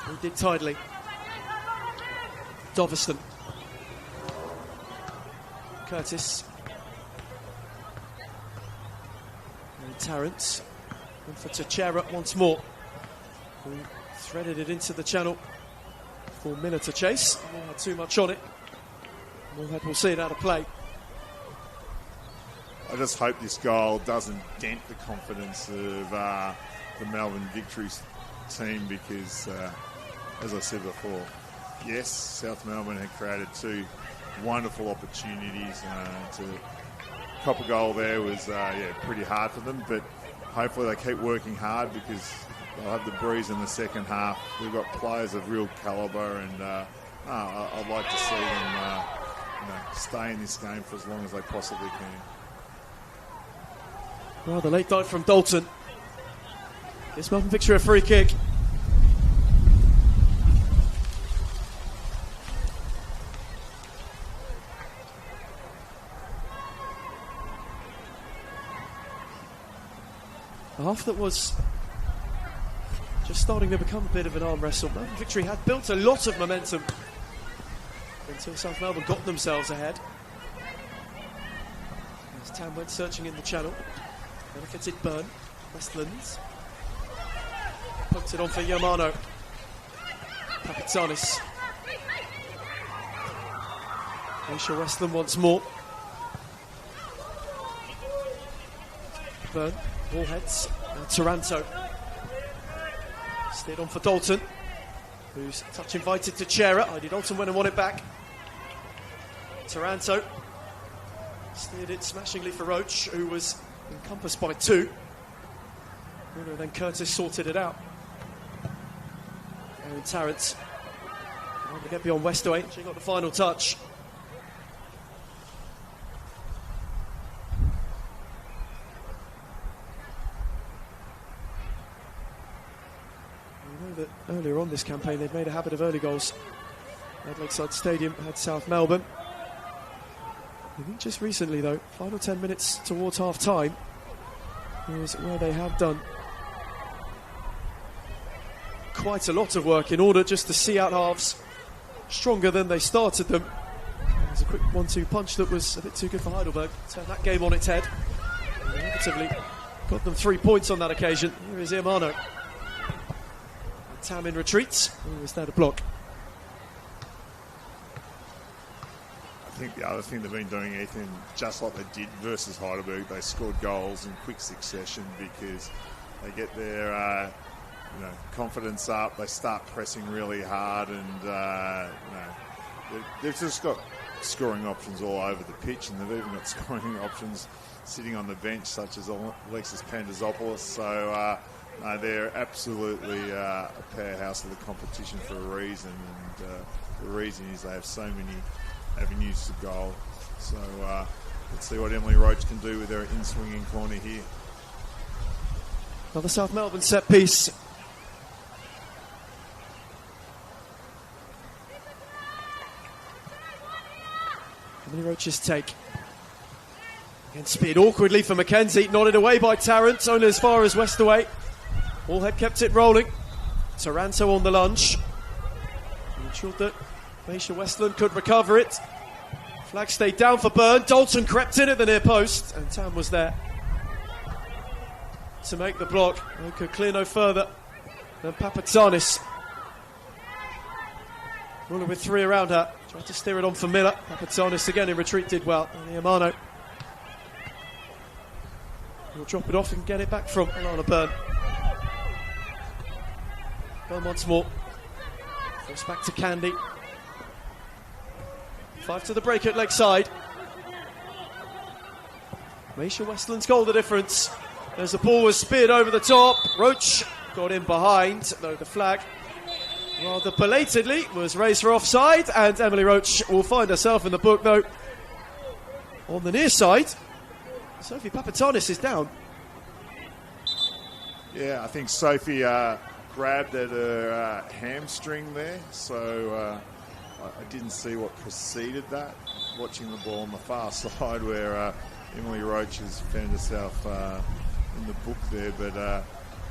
He did tidily. Doveston. Curtis. And Tarrant. And for Teixeira once more, who threaded it into the channel for Miller to chase. He had too much on it. Moorhead will see it out of play. I just hope this goal doesn't dent the confidence of the Melbourne Victory's team, because, as I said before, yes, South Melbourne had created two wonderful opportunities to copper goal there was pretty hard for them, but hopefully they keep working hard because they'll have the breeze in the second half. We've got players of real calibre, and I'd like to see them stay in this game for as long as they possibly can. Well, the late dive from Dalton gives Melbourne Victory a free kick. A half that was just starting to become a bit of an arm wrestle. Melbourne Victory had built a lot of momentum until South Melbourne got themselves ahead. As Tam went searching in the channel, benefited Burn, Westlands. Puts it on for Yamano. Papitsanis. Aisha Westland once more. Burn. Ball heads. Taranto. Steered on for Dalton, who's touch invited to Chera. Heidi Dalton went and won it back. Taranto steered it smashingly for Roach, who was encompassed by two. And then Curtis sorted it out. Aaron Tarrant trying to get beyond Westaway. She got the final touch. That earlier on this campaign they'd made a habit of early goals at Lakeside Stadium, had South Melbourne. I think just recently though, final 10 minutes towards half time is where they have done quite a lot of work in order just to see out halves stronger than they started them. It was a quick 1-2 punch that was a bit too good for Heidelberg. Turned that game on its head. And inevitably got them 3 points on that occasion. Here is Iamano. Tam in retreats. Who was there to block? I think the other thing they've been doing, Ethan, just like they did versus Heidelberg, they scored goals in quick succession because they get their confidence up, they start pressing really hard, and they've just got scoring options all over the pitch, and they've even got scoring options sitting on the bench, such as Alexis Pandazopoulos. So they're absolutely a powerhouse of the competition for a reason, and the reason is they have so many avenues to goal. So let's see what Emily Roach can do with her in-swinging corner here. Another South Melbourne set piece. Emily Roach's take. Again, speed awkwardly for Mackenzie, nodded away by Tarrant, only as far as Westaway. Allhead kept it rolling. Taranto on the lunge. Ensured that Aisha Westland could recover it. Flag stayed down for Burn. Dalton crept in at the near post, and Tam was there to make the block. They could clear no further than Papatsanis. Muller with three around her. Tried to steer it on for Miller. Papatsanis again in retreat did well. And Iamano will drop it off and get it back from Alana Burn. Burn once more. Goes back to Candy. 5 to the break at Lakeside. Aisha Westland's goal the difference. As the ball was speared over the top. Roach got in behind, though the flag rather belatedly was raised for offside, and Emily Roach will find herself in the book though on the near side. Sophie Papatanis is down. Yeah, I think Sophie grabbed at her hamstring there, so I didn't see what preceded that. Watching the ball on the far side where Emily Roach has found herself in the book there, but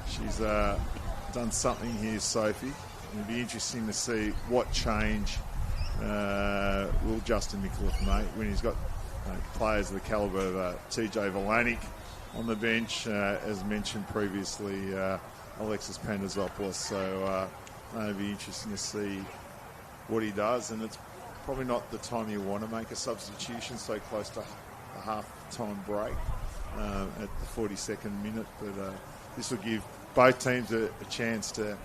she's done something here, Sophie. It'll be interesting to see what change will Justin Micallef make when he's got players of the calibre of TJ Valanik on the bench, as mentioned previously, Alexis Pandazopoulos. So it'll be interesting to see what he does, and it's probably not the time you want to make a substitution so close to a half-time break at the 42nd minute, but this will give both teams a chance to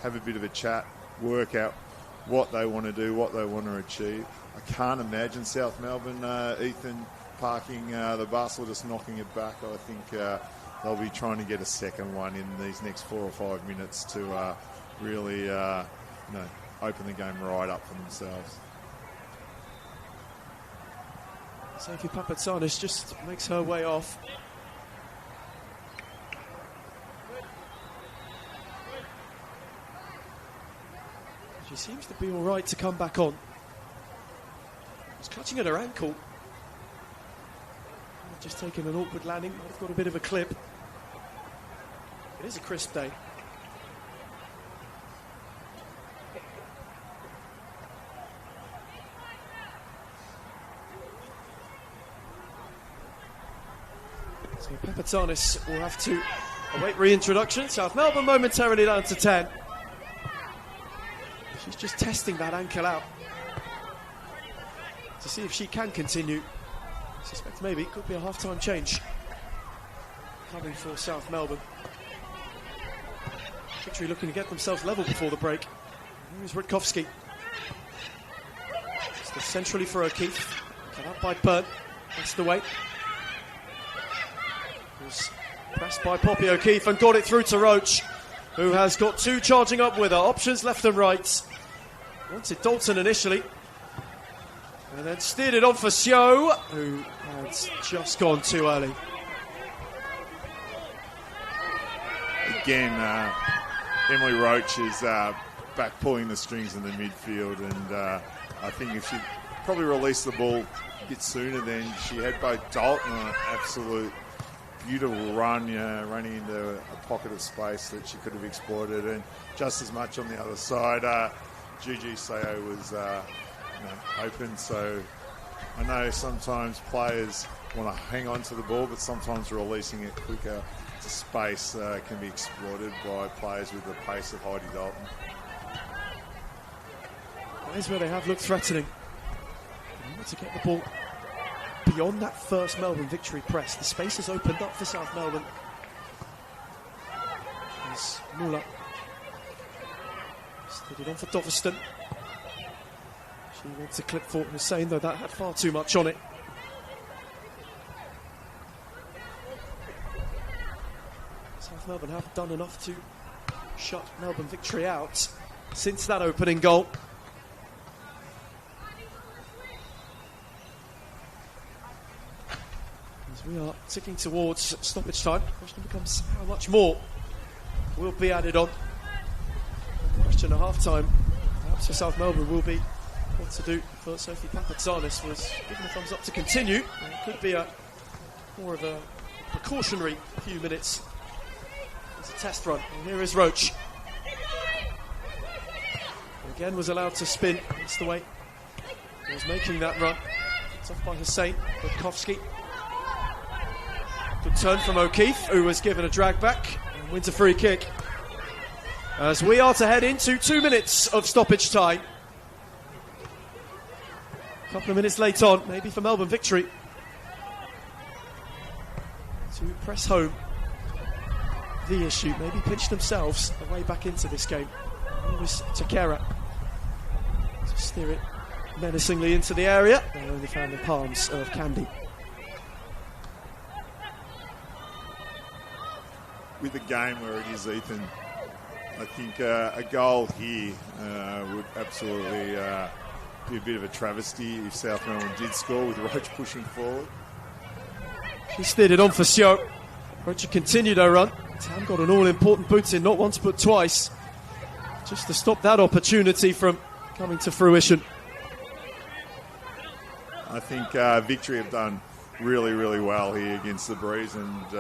have a bit of a chat, work out what they want to do, what they want to achieve. I can't imagine South Melbourne, Ethan, parking the bus or just knocking it back. I think they'll be trying to get a second one in these next 4 or 5 minutes to really open the game right up for themselves. Sophie Papatsanis just makes her way off. She seems to be all right to come back on. She's clutching at her ankle. Just taking an awkward landing. Might have got a bit of a clip. It is a crisp day. So Papatsanis will have to await reintroduction. South Melbourne momentarily down to 10. She's just testing that ankle out to see if she can continue. I suspect maybe it could be a half-time change coming for South Melbourne. Victory looking to get themselves level before the break. Here's Rutkowski. Still centrally for O'Keefe. Cut out by Byrne. That's the way. Was pressed by Poppy O'Keefe and got it through to Roach, who has got two charging up with her. Options left and right. Wanted Dalton initially. And then steered it on for Seo, who had just gone too early. Again, Emily Roach is back pulling the strings in the midfield, and I think if she'd probably released the ball a bit sooner, then she had both Dalton on an absolute beautiful run, running into a pocket of space that she could have exploited, and just as much on the other side. Gigi Seo was open, so I know sometimes players want to hang on to the ball, but sometimes releasing it quicker to space can be exploited by players with the pace of Heidi Dalton. That is where they have looked threatening. They want to get the ball beyond that first Melbourne Victory press. The space has opened up for South Melbourne. As Muller stood it on for Doveston. She wants to clip for Hussein, though that had far too much on it. South Melbourne have done enough to shut Melbourne Victory out since that opening goal. As we are ticking towards stoppage time, the question becomes how much more will be added on. The question at half-time, perhaps for South Melbourne, will be what to do. For Sophie Papatsanis was given a thumbs up to continue. It could be more of a precautionary few minutes as a test run. And here is Roach. Again was allowed to spin. That's the way he was making that run. It's off by Hussein. Rutkowski. Good turn from O'Keefe, who was given a drag back and wins a free kick. As we are to head into 2 minutes of stoppage time. A couple of minutes late on, maybe for Melbourne Victory, to press home the issue, maybe pinch themselves a way back into this game. It was Takera to steer it menacingly into the area. They only found the palms of Candy. With the game where it is, Ethan, I think a goal here would absolutely be a bit of a travesty if South Melbourne did score with Roach pushing forward. She steered it on for Seo. Roach continued her run. Tam got an all-important boot in, not once but twice, just to stop that opportunity from coming to fruition. I think Victory have done really, really well here against the Breeze, and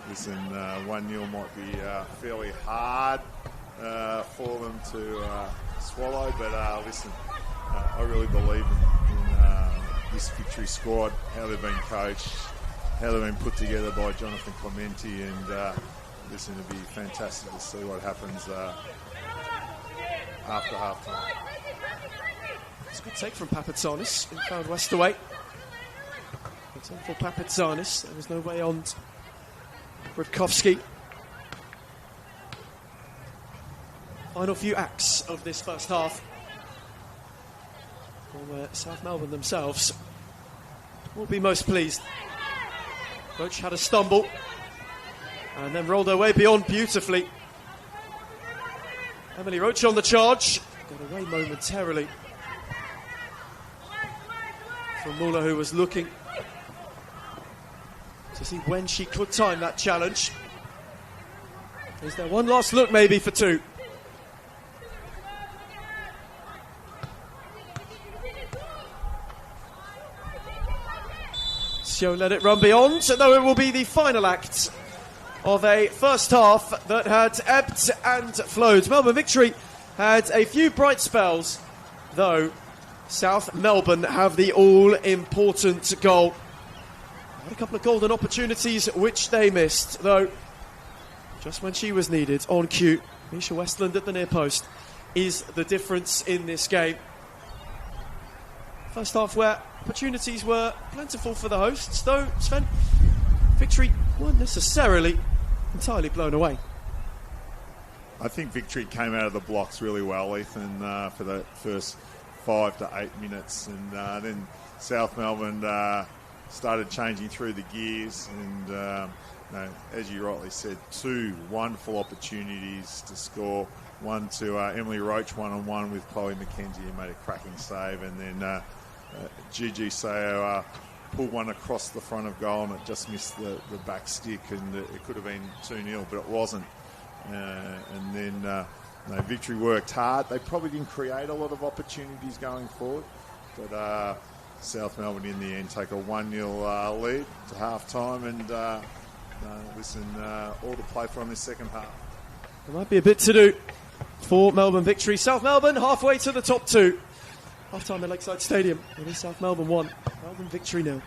listen, 1-0 might be fairly hard for them to swallow, but listen, I really believe in this Victory squad, how they've been coached, how they've been put together by Jonathan Clementi, and listen, it'll be fantastic to see what happens after half-time. It's a good take from Papatsanis, who found Westaway. Good take for Papatsanis. There was no way on Rutkowski. Final few acts of this first half from South Melbourne themselves. will be most pleased. Roach had a stumble and then rolled her way beyond beautifully. Emily Roach on the charge. Got away momentarily from Muller, who was looking to see when she could time that challenge. Is there one last look maybe for two? Sio let it run beyond, though it will be the final act of a first half that had ebbed and flowed. Melbourne Victory had a few bright spells, though South Melbourne have the all-important goal. Had a couple of golden opportunities which they missed, though just when she was needed, on cue, Misha Westland at the near post is the difference in this game. First half where opportunities were plentiful for the hosts, though Sven, Victory weren't necessarily entirely blown away. I think Victory came out of the blocks really well, Ethan, for the first 5 to 8 minutes, and then South Melbourne started changing through the gears, and as you rightly said, 2 wonderful opportunities to score. One to Emily Roach one-on-one with Chloe McKenzie, who made a cracking save, and then Gigi Sayo pulled one across the front of goal, and it just missed the back stick, and it could have been 2-0, but it wasn't. And then Victory worked hard. They probably didn't create a lot of opportunities going forward, but South Melbourne in the end take a 1-0 lead to half-time, and all to play for in this second half. There might be a bit to do for Melbourne Victory. South Melbourne halfway to the top 2. Half-time at Lakeside Stadium. It is South Melbourne 1, Melbourne Victory 0.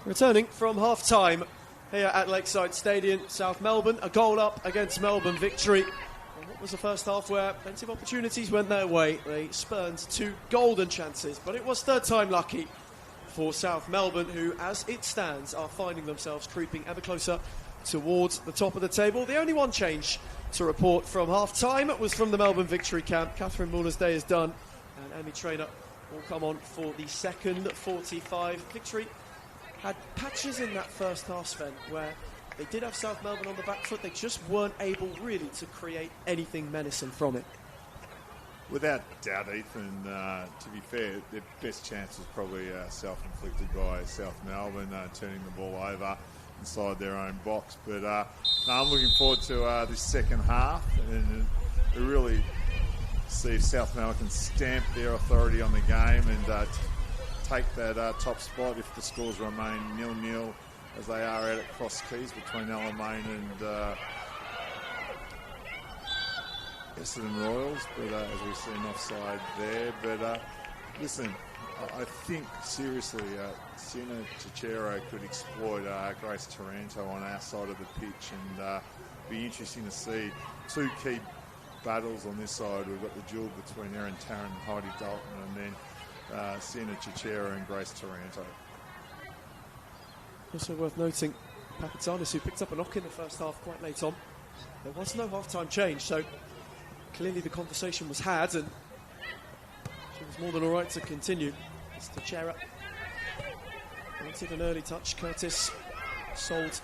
Returning from half-time here at Lakeside Stadium, South Melbourne, a goal up against Melbourne Victory. And what was the first half where plenty of opportunities went their way. They spurned 2 golden chances, but it was third time lucky for South Melbourne, who, as it stands, are finding themselves creeping ever closer towards the top of the table. The only one change to report from half-time was from the Melbourne Victory camp. Catherine Muller's day is done, and Amy Traynor will come on for the second 45. Victory had patches in that first half, Sven, where they did have South Melbourne on the back foot. They just weren't able really to create anything menacing from it. Without doubt, Ethan, to be fair, their best chance was probably self-inflicted by South Melbourne, turning the ball over inside their own box. But no, I'm looking forward to this second half and really see if South Melbourne can stamp their authority on the game and take that top spot if the scores remain 0-0 as they are out at Cross Keys between Alamein and Essendon Royals, but as we see an offside there. But listen, I think seriously Sienna Cicero could exploit Grace Taranto on our side of the pitch, and be interesting to see 2 key battles on this side. We've got the duel between Erin Tarrant and Heidi Dalton, and then Sienna Cicero and Grace Taranto. Also worth noting, Papatsanis, who picked up a knock in the first half quite late on. There was no half-time change, so clearly the conversation was had, and she was more than all right to continue. Mr. Chera wanted an early touch. Curtis sold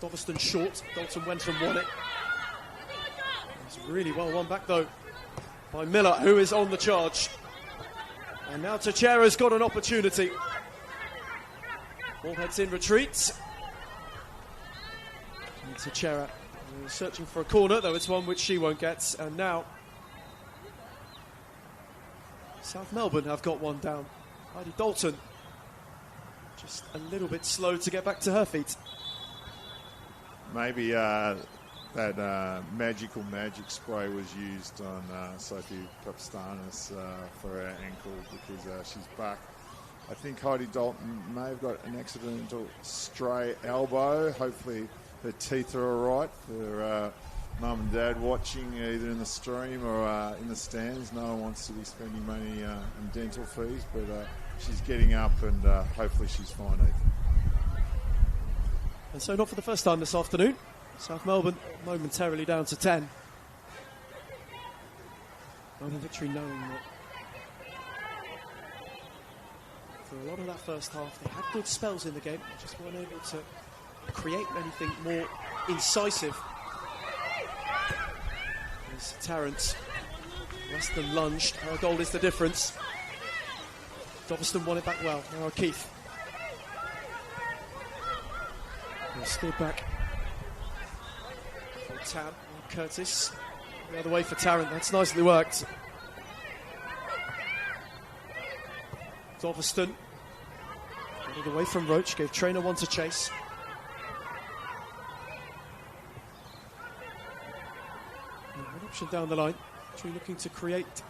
Doveston short. Dalton went and won it. It was really well won back, though, by Miller, who is on the charge. And now Teixeira's got an opportunity. Ball heads in retreat. And Teixeira searching for a corner, though it's one which she won't get. And now South Melbourne have got one down. Heidi Dalton just a little bit slow to get back to her feet. Maybe that magical magic spray was used on Sophie Papstanis for her ankle because she's back. I think Heidi Dalton may have got an accidental stray elbow. Hopefully her teeth are all right for mum and dad watching either in the stream or in the stands. No one wants to be spending money in dental fees, but she's getting up and hopefully she's fine, Ethan. And so not for the first time this afternoon. South Melbourne momentarily down to 10. Melbourne Victory knowing that for a lot of that first half they had good spells in the game, just weren't able to create anything more incisive. As Tarrant less than lunged, her goal is the difference. Doveston won it back well. Now O'Keefe. Steered back for Tam. Curtis the other way for Tarrant. That's nicely worked. Doveston got it away from Roach, gave Traynor one to chase. And one option down the line. Tree looking to create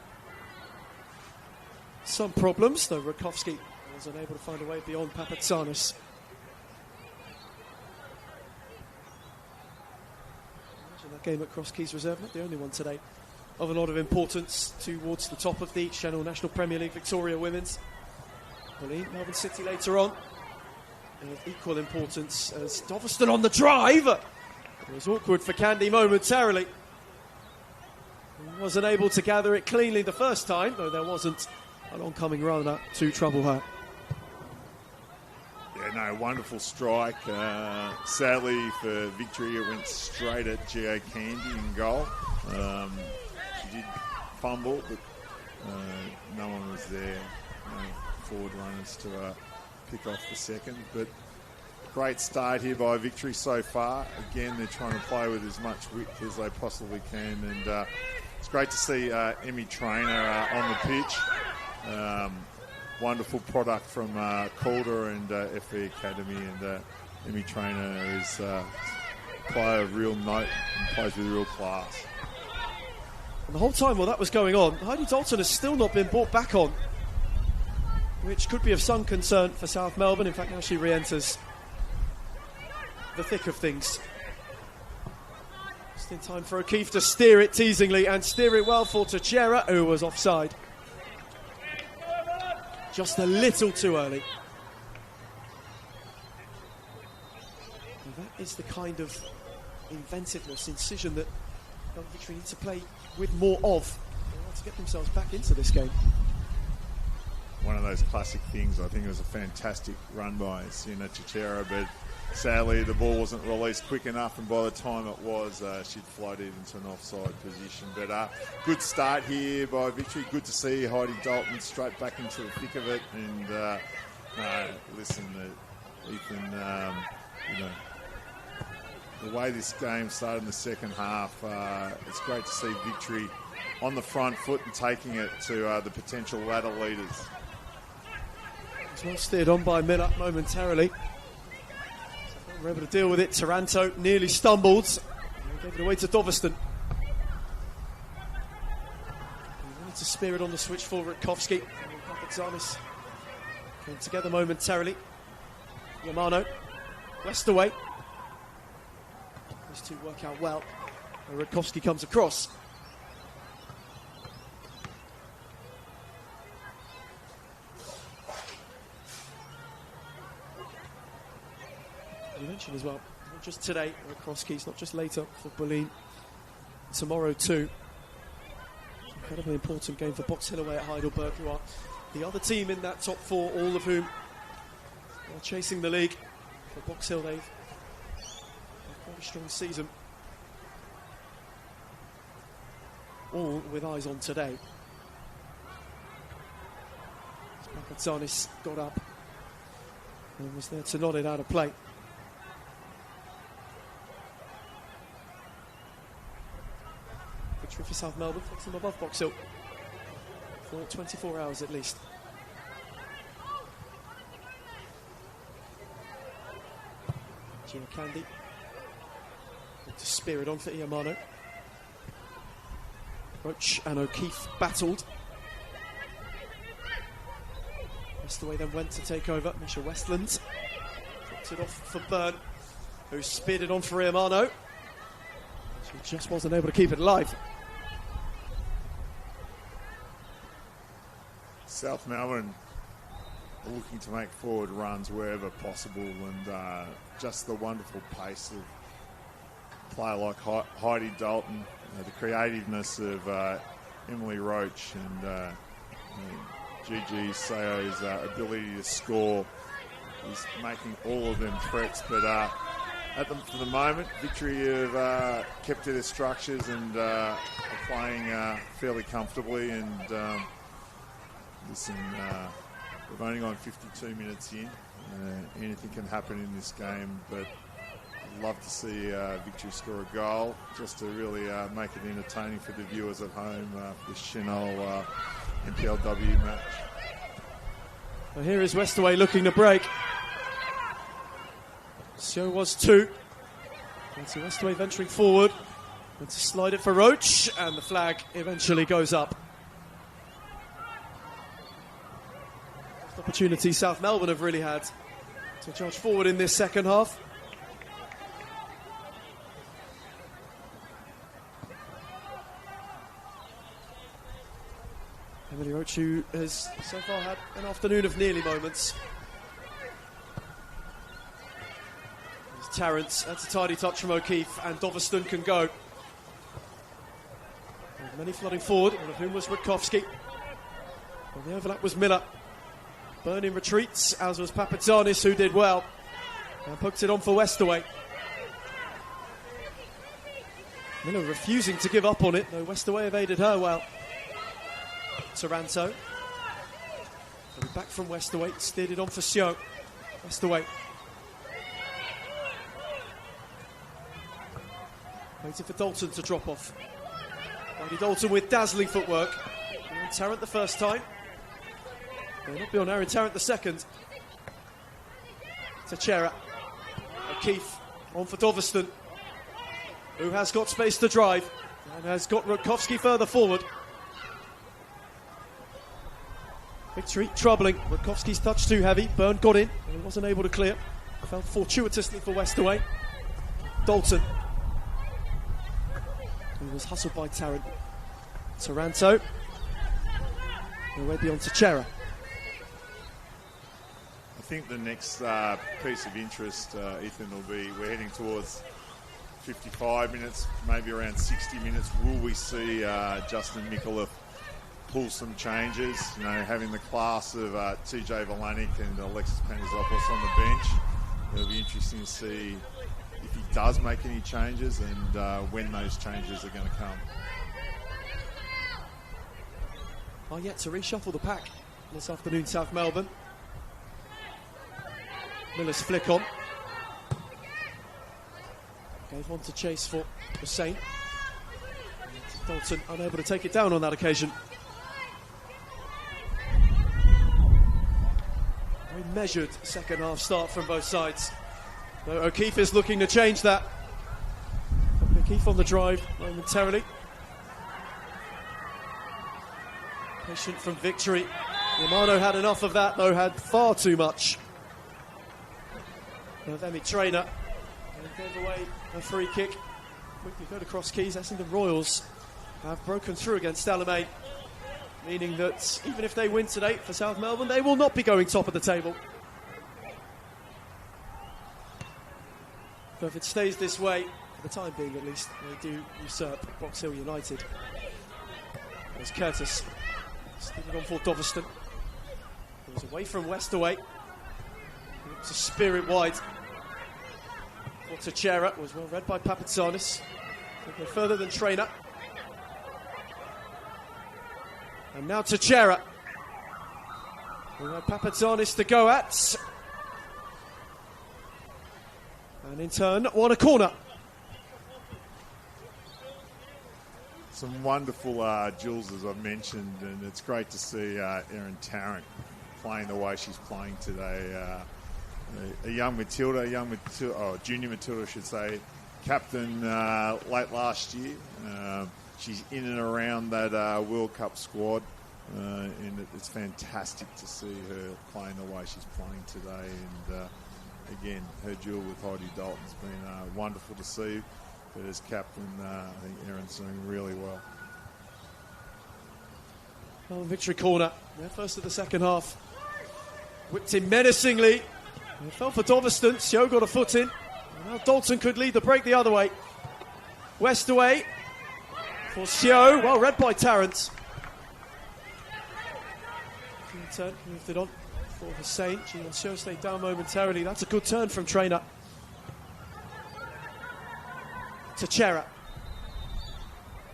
some problems, though Rakowski was unable to find a way beyond Papatsanis. That game at Cross Keys Reserve, not the only one today, of a lot of importance towards the top of the Senol National Premier League Victoria Women's. Melbourne City later on, and of equal importance as Doveston on the drive. It was awkward for Candy momentarily. He wasn't able to gather it cleanly the first time, though there wasn't an oncoming runner to trouble her. Yeah, no, wonderful strike. Sadly for Victory, it went straight at Gio Candy in goal. She did fumble, but no one was there. No forward runners to pick off the second. But great start here by Victory so far. Again, they're trying to play with as much width as they possibly can. And it's great to see Emmy Traynor on the pitch. Wonderful product from Calder and FE Academy, and Emmy Traynor is a player of real note and plays with real class. And the whole time while that was going on, Heidi Dalton has still not been brought back on, which could be of some concern for South Melbourne. In fact, now she re-enters the thick of things. Just in time for O'Keefe to steer it teasingly, and steer it well for Teixeira, who was offside. Just a little too early. And that is the kind of inventiveness, incision that Victory need to play with more of. They want to get themselves back into this game. One of those classic things. I think it was a fantastic run by Senol Teixeira, but sadly the ball wasn't released quick enough, and by the time it was, she'd floated into an offside position. But good start here by Victory. Good to see Heidi Dalton straight back into the thick of it. And listen, Ethan, you know, the way this game started in the second half, it's great to see Victory on the front foot and taking it to the potential ladder leaders. It's well steered on by Miller momentarily. We're able to deal with it. Taranto nearly stumbled. He gave it away to Doveston. He wanted to spear it on the switch for Rutkowski. Papatzanis came together momentarily. Yamano, Westaway. These two work out well. And Rutkowski comes across. You mentioned as well, not just today, Rutkowski's, not just later for Berlin, tomorrow too. It's an incredibly important game for Box Hill away at Heidelberg, who are the other team in that top four, all of whom are chasing the league. For Box Hill, they've had quite a strong season. All with eyes on today. Papatzanis got up and was there to nod it out of play. Victory for South Melbourne, takes them above Box Hill for 24 hours at least. Gina Candy to spear it on for Iamano. Roach and O'Keefe battled. Westaway then went to take over. Misha Westland dropped it off for Byrne, who speared it on for Iamano. She just wasn't able to keep it alive. South Melbourne are looking to make forward runs wherever possible, and just the wonderful pace of player like Heidi Dalton, the creativeness of Emily Roach, and Gigi Seo's ability to score is making all of them threats. But for the moment, Victory have kept to their structures and are playing fairly comfortably. And listen, we've only gone 52 minutes in. Anything can happen in this game, but I'd love to see Victory score a goal just to really make it entertaining for the viewers at home for this Senol NPLW match. Well, here is Westaway looking to break. So was two. And so Westaway venturing forward. And to slide it for Roach, and the flag eventually goes up. Opportunity South Melbourne have really had to charge forward in this second half. Emily Roach, who has so far had an afternoon of nearly moments. There's Tarrant, that's a tidy touch from O'Keefe, and Doveston can go. And many flooding forward, one of whom was Rutkowski. And the overlap was Miller. Byrne in retreats, as was Papatzanis, who did well. And poked it on for Westaway. Miller refusing to give up on it, though Westaway evaded her well. Taranto. Back from Westaway, steered it on for Sio. Westaway. Waiting for Dalton to drop off. Heidi Dalton with dazzling footwork. On Tarrant the first time. They'll not be on Aaron Tarrant the second. Teixeira. O'Keefe on for Doveston, who has got space to drive and has got Rutkowski further forward. Victory troubling. Rutkowski's touch too heavy. Byrne got in and he wasn't able to clear. fell fortuitously for Westaway. Dalton. He was hustled by Taranto. Away beyond Teixeira. I think the next piece of interest, Ethan, will be we're heading towards 55 minutes, maybe around 60 minutes. Will we see Justin Mikulev pull some changes? You know, having the class of TJ Valanik and Alexis Panagopoulos on the bench. It'll be interesting to see if he does make any changes and when those changes are going to come. Are yet to reshuffle the pack this afternoon, South Melbourne. Miller's flick on. Gave one to chase for Hussein. Dalton unable to take it down on that occasion. Very measured second half start from both sides. Though O'Keefe is looking to change that. O'Keefe on the drive momentarily. Patient from victory. Yamano had enough of that, though, had far too much. Emi Trainer gave away a free kick. Quickly go to cross keys. Essendon Royals have broken through against Alamein, meaning that even if they win today for South Melbourne, they will not be going top of the table. But if it stays this way, for the time being at least, they do usurp Box Hill United. There's Curtis. Stealing on for Doveston. It was away from Westaway. It was a spirit wide. For Teixeira was well read by Papatsanis. Go further than Trainer. And now Teixeira. We had Papatsanis to go at. And in turn, won a corner. Some wonderful duels, as I've mentioned, and it's great to see Erin Tarrant playing the way she's playing today. A young Matilda, junior Matilda, I should say, captain late last year. She's in and around that World Cup squad, and it's fantastic to see her playing the way she's playing today. And again, her duel with Heidi Dalton's been wonderful to see. But as captain, I think Erin's doing really well. Well, victory corner. Their first of the second half. Whipped in menacingly. And it fell for Doveston. Sio got a foot in. And now Dalton could lead the break the other way. Westaway for Sio. Well read by Tarrant. Turn, moved it on for Hussein. Sio stayed down momentarily. That's a good turn from Trainer. Teixeira.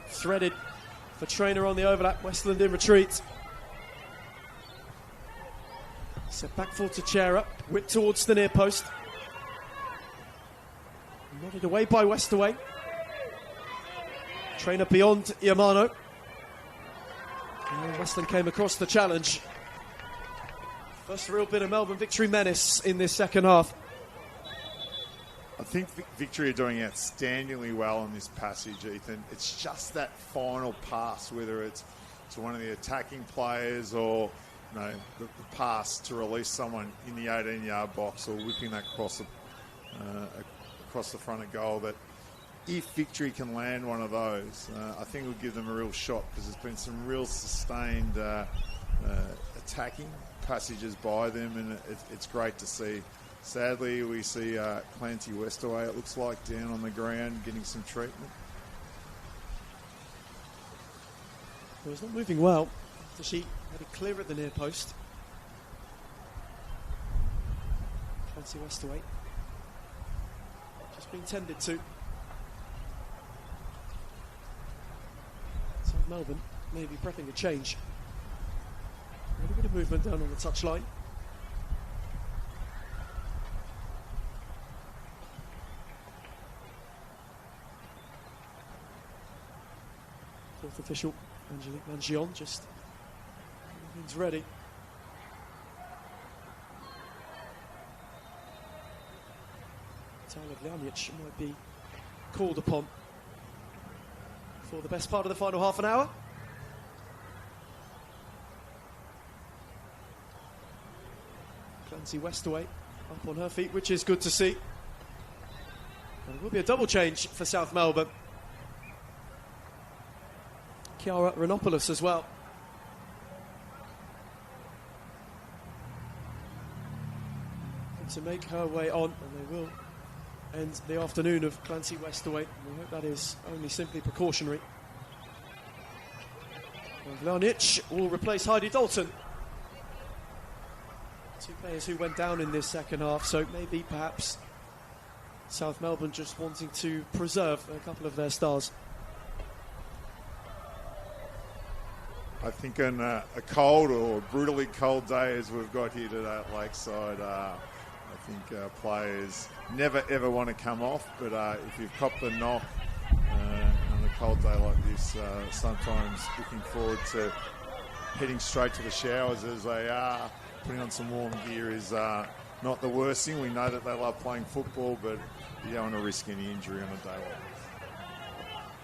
Threaded for Trainer on the overlap. Westland in retreat. Set back for Teixeira. Whipped towards the near post. Nodded away by Westaway. Trainer beyond Yamano. And Westland came across the challenge. First real bit of Melbourne victory menace in this second half. I think Victory are doing outstandingly well on this passage, Ethan. It's just that final pass, whether it's to one of the attacking players or the pass to release someone in the 18-yard box or whipping that across the front of goal, that if Victory can land one of those, I think it will give them a real shot, because there's been some real sustained attacking passages by them, and it's great to see. Sadly, we see Clancy Westaway, it looks like, down on the ground getting some treatment. Well, it's not moving well. She had it clear at the near post. Clancy Westaway just being tended to. South Melbourne maybe prepping a change. A little bit of movement down on the touchline. Fourth official, Angelique Mangion, just everything's ready. Tyler Vljanic might be called upon for the best part of the final half an hour. Clancy Westaway up on her feet, which is good to see. And it will be a double change for South Melbourne. Chiara Renopoulos as well. To make her way on, and they will end the afternoon of Clancy Westaway. We hope that is only simply precautionary. Vlanic will replace Heidi Dalton. Two players who went down in this second half, so maybe perhaps South Melbourne just wanting to preserve a couple of their stars. I think on a cold or brutally cold day as we've got here today at Lakeside, I think players never ever want to come off, but if you've copped the knock on a cold day like this, sometimes looking forward to heading straight to the showers as they are. Putting on some warm gear is not the worst thing. We know that they love playing football, but you don't want to risk any injury on a day like this.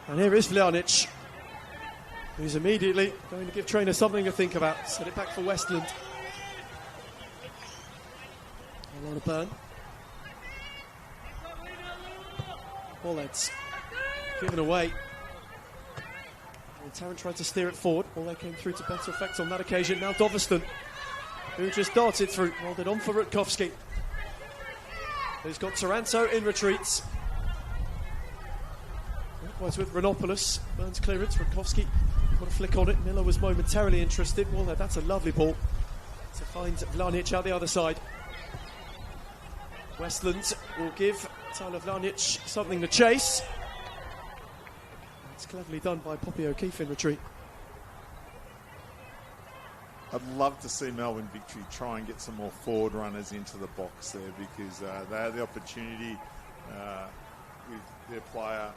And here is Vlanic, who's immediately going to give trainer something to think about. Set it back for Westland. Alana Byrne. Ballheads given away. And Tarrant tried to steer it forward. All they came through to better effect on that occasion. Now Doveston, who just darted through. Rolled it on for Rutkowski, who's got Taranto in retreats. Likewise with Renopoulos. Burns clearance. Rutkowski got a flick on it. Miller was momentarily interested. Well, that's a lovely ball to find Vlanic out the other side. Westland will give Tyler Vlanic something to chase. It's cleverly done by Poppy O'Keefe in retreat. I'd love to see Melbourne Victory try and get some more forward runners into the box there, because they had the opportunity with their player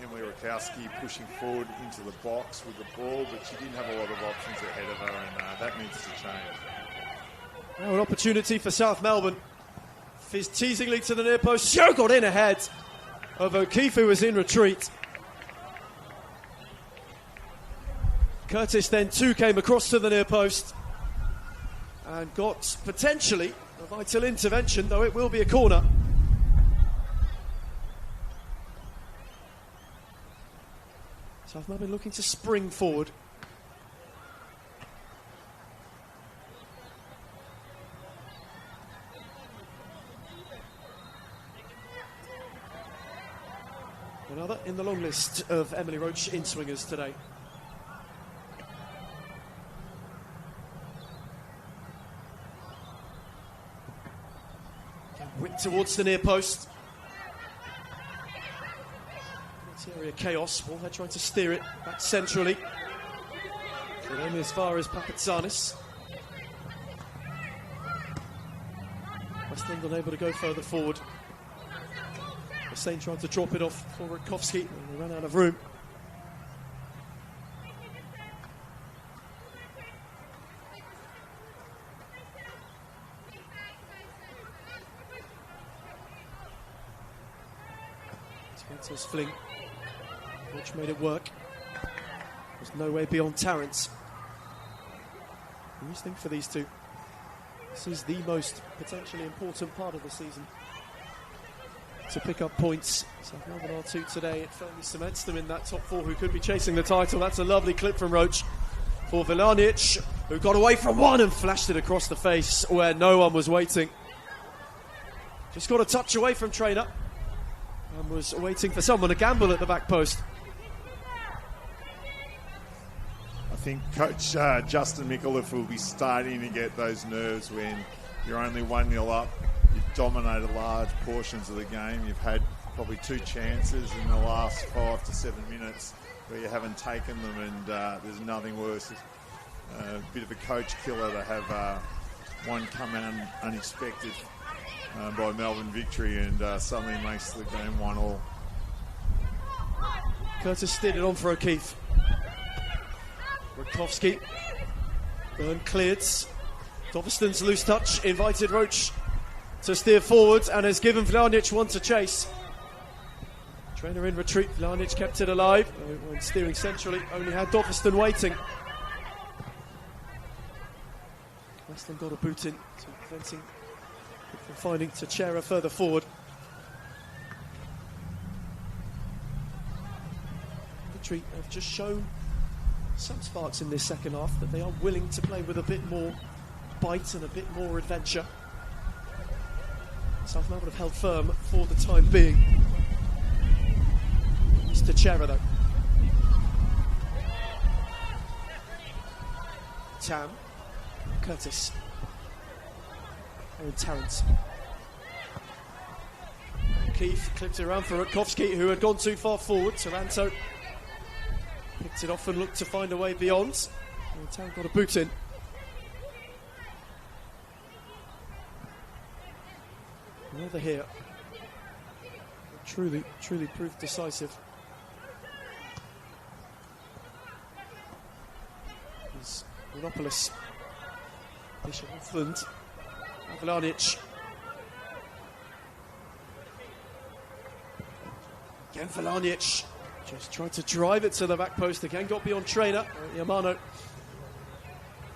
Emily Rakowski pushing forward into the box with the ball, but she didn't have a lot of options ahead of her, and that needs to change. Now an opportunity for South Melbourne. Fizz teasingly to the near post. Show got in ahead of O'Keefe, who was in retreat. Curtis then too came across to the near post and got potentially a vital intervention, though it will be a corner. South Melbourne looking to spring forward. Another in the long list of Emily Roach in-swingers today. Whip towards the near post. Interior chaos. Well, they're trying to steer it back centrally. But only as far as Papatsanis. Westland unable to go further forward. Hussein tried to drop it off for Rutkowski, and they ran out of room. Spencer's fling, which made it work. There's no way beyond Tarrant's. What do you think for these two? This is the most potentially important part of the season, to pick up points. South Melbourne are 2 today. It firmly cements them in that top 4 who could be chasing the title. That's a lovely clip from Roach for Vlanic, who got away from one and flashed it across the face where no one was waiting. Just got a touch away from trainer and was waiting for someone to gamble at the back post. I think Coach Justin Micallef will be starting to get those nerves when you're only 1-0 up. You've dominated large portions of the game. You've had probably 2 chances in the last 5 to 7 minutes where you haven't taken them, and there's nothing worse. A bit of a coach killer to have one come out unexpected by Melbourne Victory, and suddenly makes the game 1-1. Curtis steered it on for O'Keefe. Rutkowski. Byrne cleared. Doveston's loose touch invited Roach to steer forward and has given Vlanic one to chase. Trainer in retreat. Vlanic kept it alive. When steering centrally, only had Doveston waiting. Westland got a boot in, so preventing from finding Teixeira further forward. Victory have just shown some sparks in this second half, that they are willing to play with a bit more bite and a bit more adventure. South Melbourne have held firm for the time being. It's Teixeira though. Tam, Curtis, and Tarrant. Keith clipped it around for Rutkowski, who had gone too far forward. Taranto picked it off and looked to find a way beyond. And Tam got a boot in. Well, they're here. Truly proved decisive. There's Monopolis, Bishop Northland, Avlanic. Again, Avlanic just tried to drive it to the back post again, got beyond trainer. Yamano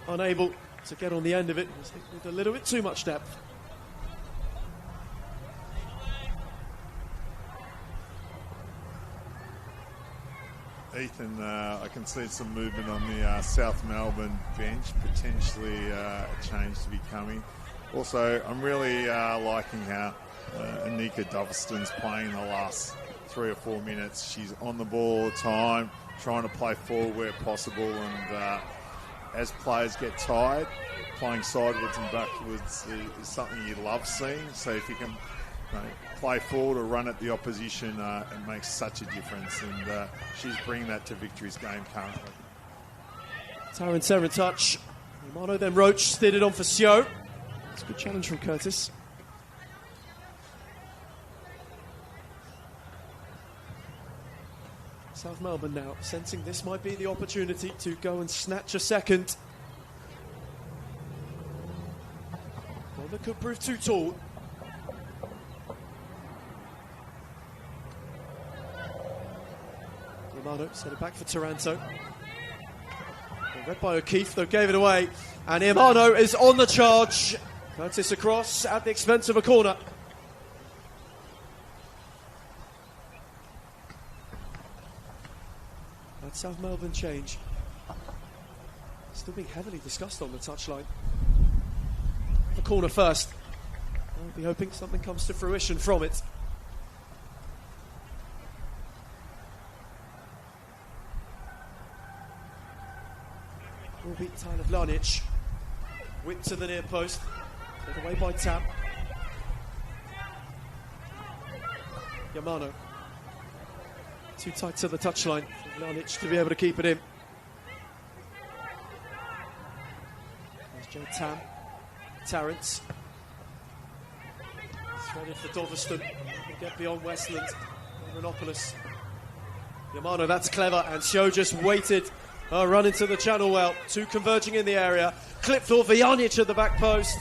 unable to get on the end of it, with a little bit too much depth. Ethan, I can see some movement on the South Melbourne bench, potentially a change to be coming. Also, I'm really liking how Anika Doveston's playing the last 3 or 4 minutes. She's on the ball all the time, trying to play forward where possible, and as players get tired, playing sideways and backwards is something you love seeing. So if you can play forward or run at the opposition, it makes such a difference, and she's bringing that to Victory's game currently. Tarrant Serra touch. Romano then Roach steered it on for Sio. It's a good challenge from Curtis. South Melbourne now sensing this might be the opportunity to go and snatch a second. Well, that could prove too tall. Romano set it back for Taranto. Read by O'Keefe, though, gave it away. And Imano is on the charge. Curtis across at the expense of a corner. That South Melbourne change still being heavily discussed on the touchline. The corner first. I'll be hoping something comes to fruition from it. Will beat Tyler Vlanic. Whipped to the near post. Led away by Tam. Yamano. Too tight to the touchline for Vlanic to be able to keep it in. There's Joe Tam. Tarrant. Threaded for Doveston. Will get beyond Westland. Monopolis. Yamano, that's clever. And Sio just waited. Run into the channel well. Two converging in the area. Clipped for Vijanic at the back post.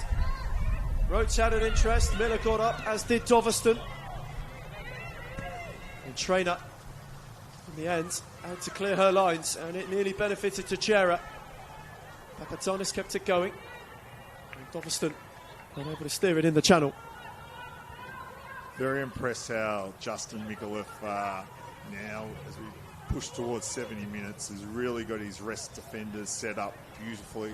Roach had an interest. Miller got up, as did Doveston. And Trainer, in the end, had to clear her lines, and it nearly benefited Teixeira. Papatonis kept it going. And Doveston unable to steer it in the channel. Very impressed how Justin Micallef now, as we push towards 70 minutes, has really got his rest defenders set up beautifully,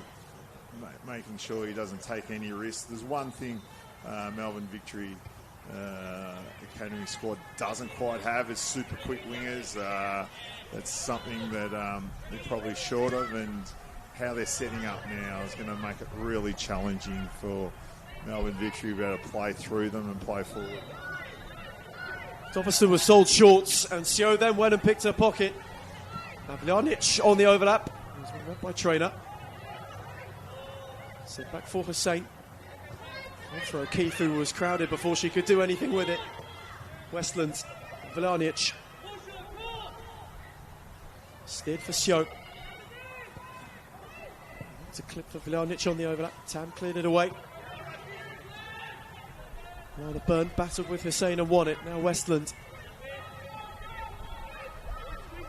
making sure he doesn't take any risks. There's one thing Melbourne Victory Academy squad doesn't quite have, is super quick wingers. That's something that they're probably short of, and how they're setting up now is going to make it really challenging for Melbourne Victory to be able to play through them and play forward. Doveston was sold short, and Sio then went and picked her pocket. Avlanic on the overlap. He was read by Trainer. Set back for Hussein. And for O'Keefe, who was crowded before she could do anything with it. Westland, Avlanic. Steered for Sio. It's a clip for Avlanic on the overlap. Tam cleared it away. Now the Burn battled with Hussein and won it. Now Westland.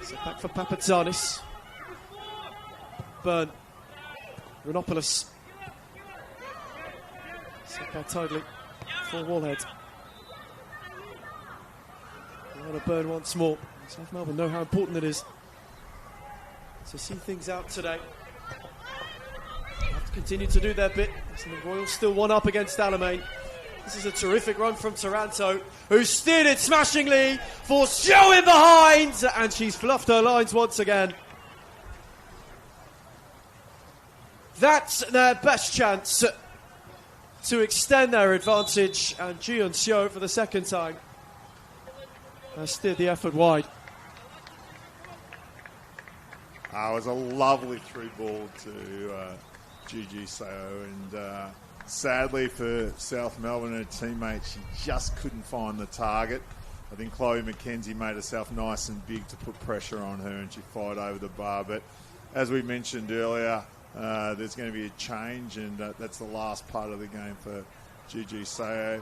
Set back for Papazanis. Burn. Renopoulos. by Tidley for Wallhead. A burn once more. South Melbourne know how important it is to see things out today. They have to continue to do their bit. The Royals still one up against Alamein. This is a terrific run from Taranto, who steered it smashingly for Xiao in behind, and she's fluffed her lines once again. That's their best chance to extend their advantage, and Jian Xiao for the second time has steered the effort wide. It was a lovely through ball to Gigi Sao, and sadly for South Melbourne and her teammate, she just couldn't find the target. I think Chloe McKenzie made herself nice and big to put pressure on her, and she fired over the bar. But as we mentioned earlier, there's going to be a change, and that's the last part of the game for Gigi Sao.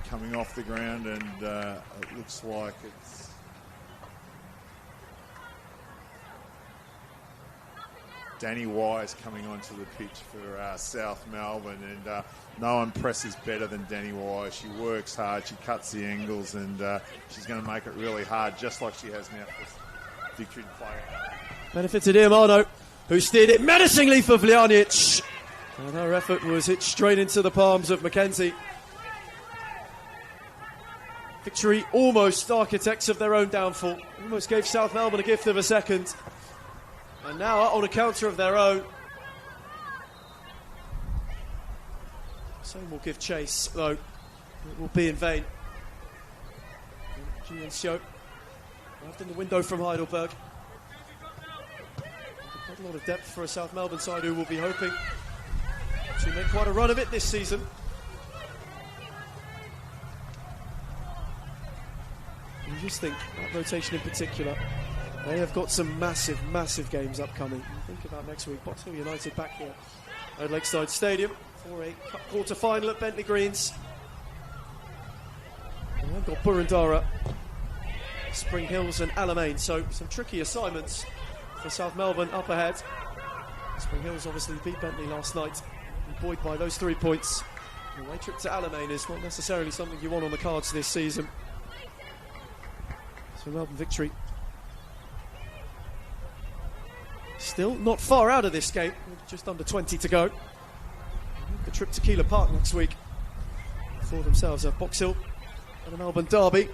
Coming off the ground, and it looks like it's Danny Wise coming onto the pitch for South Melbourne, and no one presses better than Danny Wise. She works hard, she cuts the angles, and she's going to make it really hard, just like she has now for Victory to play. Benefited Iamano, who steered it menacingly for Vljanic, and her effort was hit straight into the palms of McKenzie. Victory almost architects of their own downfall. Almost gave South Melbourne a gift of a second. And now on a counter of their own. Same will give chase, though. It will be in vain. Jian Xiao left in the window from Heidelberg. Quite a lot of depth for a South Melbourne side who will be hoping to make quite a run of it this season. You just think, that rotation in particular, they have got some massive, massive games upcoming. Think about next week, Box Hill United back here at Lakeside Stadium for a cup quarter-final at Bentley Greens. And they've got Burundara, Spring Hills and Alamein, so some tricky assignments for South Melbourne up ahead. Spring Hills obviously beat Bentley last night, buoyed by those 3 points. The away trip to Alamein is not necessarily something you want on the cards this season. So Melbourne Victory still not far out of this game, with just under 20 to go. The trip to Keeler Park next week for themselves have Box Hill and a Melbourne derby.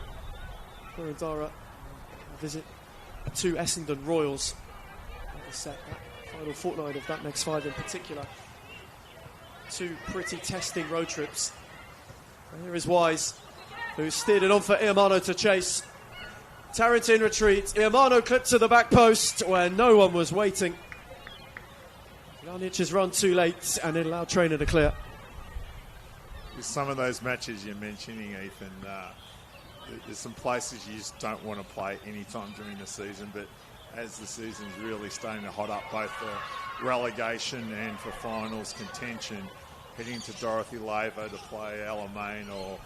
Burundara a visit to Essendon Royals. Set that final fortnight of that next 5 in particular. 2 pretty testing road trips. And here is Wise, who steered it on for Iamano to chase. Tarrant in retreat. Iamano clipped to the back post where no one was waiting. Vljanic has run too late, and it allowed Trainer to clear. With some of those matches you're mentioning, Ethan, there's some places you just don't want to play any time during the season, but as the season's really starting to hot up, both for relegation and for finals contention, heading to Dorothy Laver to play Alamein, or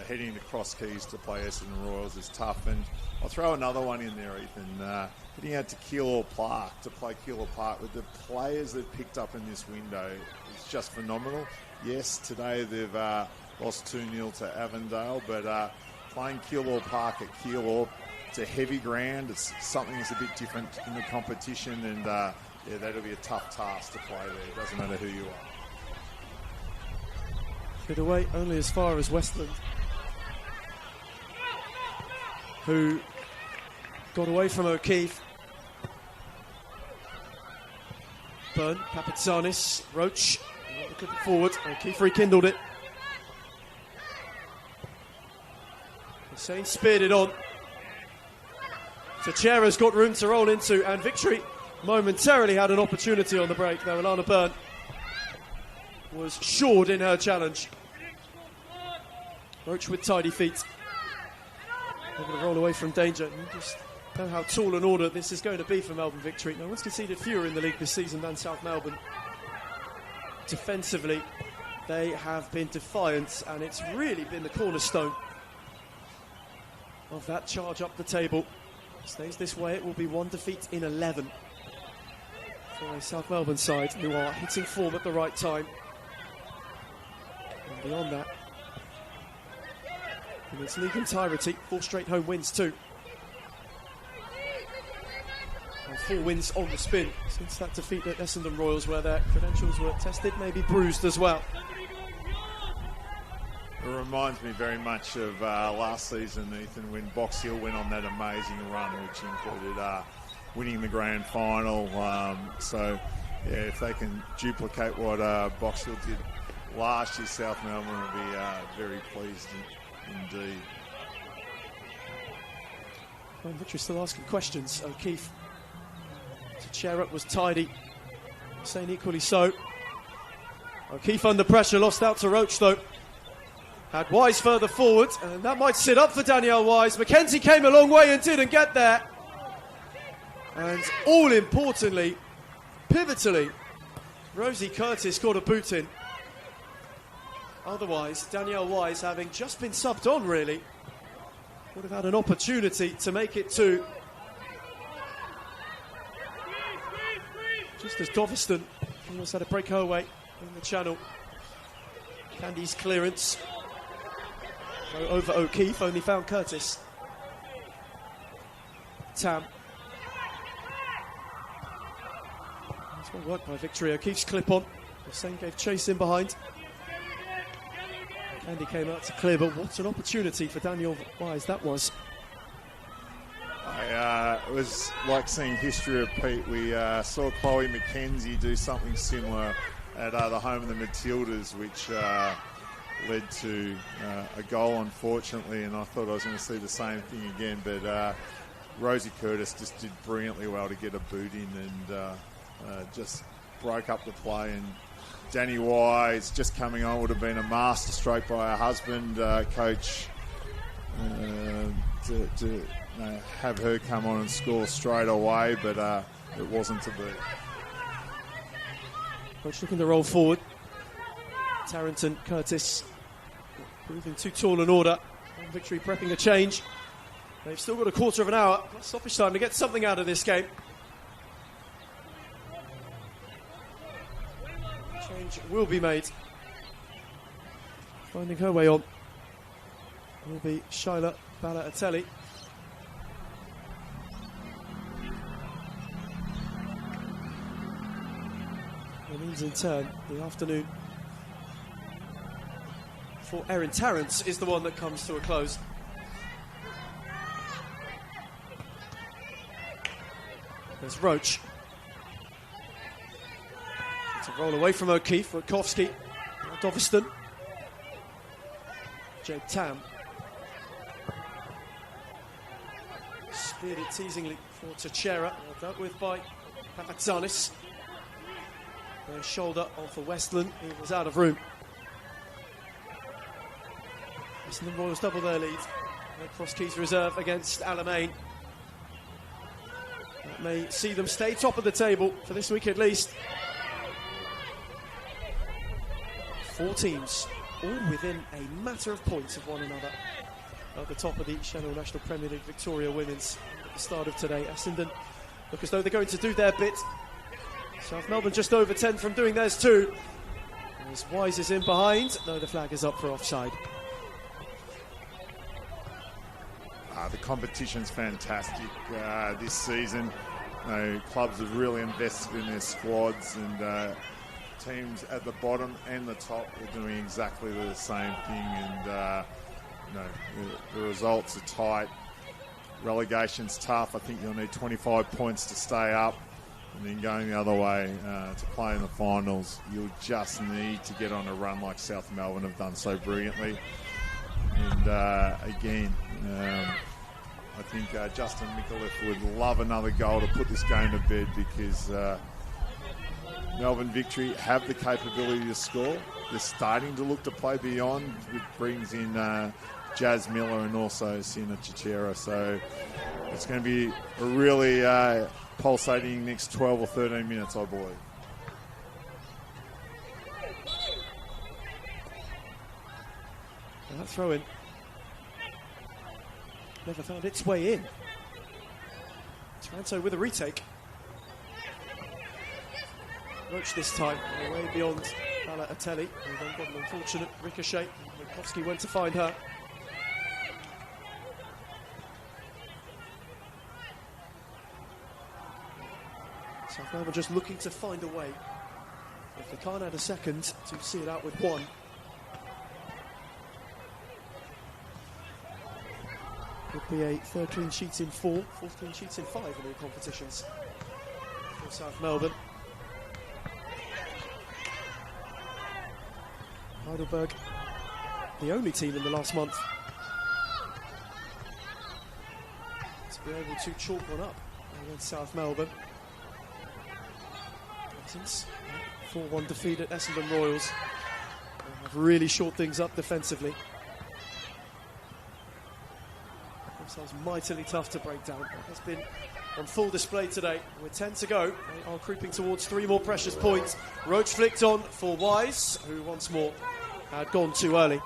heading to Cross Keys to play Essendon Royals is tough. And I'll throw another one in there, Ethan. Heading out to Keilor Park to play Keilor Park with the players they've picked up in this window is just phenomenal. Yes, today they've lost 2-0 to Avondale, but playing Keilor Park at Keilor, it's a heavy ground. It's something that's a bit different in the competition, and yeah, that'll be a tough task to play there. It doesn't matter who you are. Fit away only as far as Westland, who got away from O'Keefe. Byrne, Papatsanis, Roach, clip it forward. O'Keefe rekindled it. Hussein speared it on. Teixeira's got room to roll into, and Victory momentarily had an opportunity on the break, though Alana Byrne was shored in her challenge. Roach with tidy feet. Able to roll away from danger. You just know how tall an order this is going to be for Melbourne Victory. No one's conceded fewer in the league this season than South Melbourne. Defensively, they have been defiant, and it's really been the cornerstone of that charge up the table. Stays this way, it will be 1 defeat in 11 for a South Melbourne side who are hitting form at the right time. And beyond that, in its league entirety, 4 straight home wins too. And 4 wins on the spin since that defeat at Essendon Royals, where their credentials were tested, maybe bruised as well. It reminds me very much of last season, Ethan, when Box Hill went on that amazing run, which included winning the grand final. So, yeah, if they can duplicate what Box Hill did last year, South Melbourne will be very pleased indeed. Well, Victory still asking questions. O'Keefe. Cherrett was tidy. Saying equally so. O'Keefe under pressure, lost out to Roach though. Had Wise further forward, and that might sit up for Danielle Wise. Mackenzie came a long way and didn't get there. And all importantly, pivotally, Rosie Curtis got a boot in. Otherwise, Danielle Wise, having just been subbed on really, would have had an opportunity to make it 2. Just as Doveston almost had a break her way in the channel. Candy's clearance over O'Keefe, only found Curtis. Tam. That's well worked by Victory. O'Keefe's clip on. Hussein gave chase in behind. Candy came out to clear, but what an opportunity for Daniel Wise that was. It was like seeing history repeat. We saw Chloe Mackenzie do something similar at the home of the Matildas, which led to a goal, unfortunately, and I thought I was going to see the same thing again, but Rosie Curtis just did brilliantly well to get a boot in and just broke up the play, and Danny Wise just coming on would have been a master stroke by her husband, coach, to have her come on and score straight away, but it wasn't to be. Coach looking to roll forward. Tarrington, Curtis proving too tall an order. And Victory prepping a change. They've still got a quarter of an hour plus stoppage time to get something out of this game. Change will be made. Finding her way on will be Shyla Bala-Atelli. It means in turn the afternoon for Erin Tarrant is the one that comes to a close. There's Roach. It's a roll away from O'Keefe. Rutkowski, Doveston, Jade Tam. Speared it teasingly for Teixeira, dealt with by Papazanis. Their shoulder on for Westland. He was out of room. Essendon Royals double their lead. Cross Keys reserve against Alamein. That may see them stay top of the table for this week at least. 4 teams, all within a matter of points of one another. At the top of the Senol National Premier League Victoria Women's at the start of today. Essendon look as though they're going to do their bit. South Melbourne just over 10 from doing theirs too. As Wise is in behind. No, the flag is up for offside. The competition's fantastic this season. Clubs have really invested in their squads, and teams at the bottom and the top are doing exactly the same thing. And the results are tight. Relegation's tough. I think you'll need 25 points to stay up. And then going the other way to play in the finals, you'll just need to get on a run like South Melbourne have done so brilliantly. And again, I think Justin Micallef would love another goal to put this game to bed, because Melbourne Victory have the capability to score. They're starting to look to play beyond, which brings in Jazz Miller and also Sienna Chichera. So it's going to be a really pulsating next 12 or 13 minutes, I believe. And that throw in never found its way in. Taranto with a retake. Roach this time, way beyond Atelli, who then got an unfortunate ricochet. Witkowski went to find her. South Melbourne just looking to find a way. If they can't add a second, to see it out with one. Could be a third clean sheet in four, fourth clean sheet in five in all competitions for South Melbourne. Heidelberg, the only team in the last month to be able to chalk one up against South Melbourne. 4-1 defeat at Essendon Royals. They have really short things up defensively. Themselves mightily tough to break down. That has been on full display today. With 10 to go, they are creeping towards 3 more precious points. Roach flicked on for Wise, who once more had gone too early.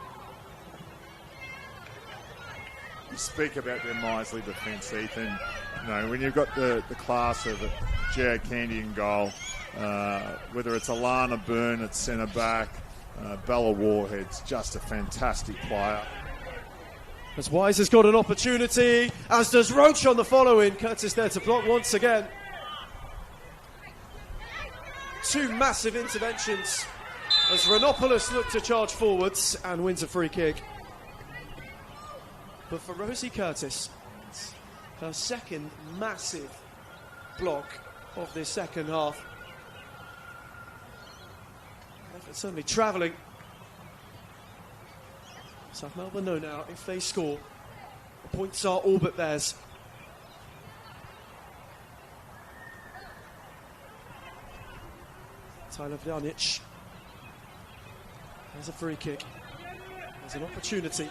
You speak about their miserly defence, Ethan. You know, when you've got the class of Jared Candy in goal, whether it's Alana Byrne at centre back, Bella Warhead's just a fantastic player. As Wise has got an opportunity, as does Roach on the follow-in. Curtis there to block once again. 2 massive interventions as Renopoulos looked to charge forwards and wins a free kick. But for Rosie Curtis, it's her second massive block of this second half. It's certainly travelling. South Melbourne know now, if they score, the points are all but theirs. Tyler Vljanic has a free kick. There's an opportunity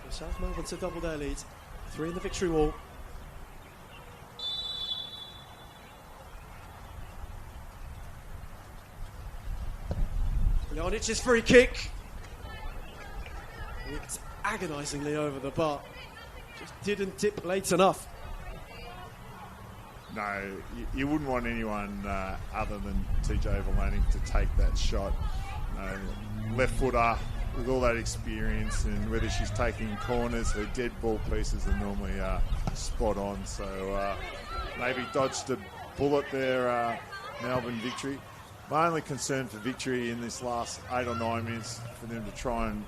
for South Melbourne to double their lead. 3 in the victory wall. Vljanic's free kick. It's agonisingly over the bar. Just didn't dip late enough. No, you wouldn't want anyone other than TJ Volanik to take that shot. Left footer with all that experience, and whether she's taking corners, her dead ball pieces are normally spot on. So maybe dodged a bullet there, Melbourne victory. My only concern for victory in this last 8 or 9 minutes for them to try and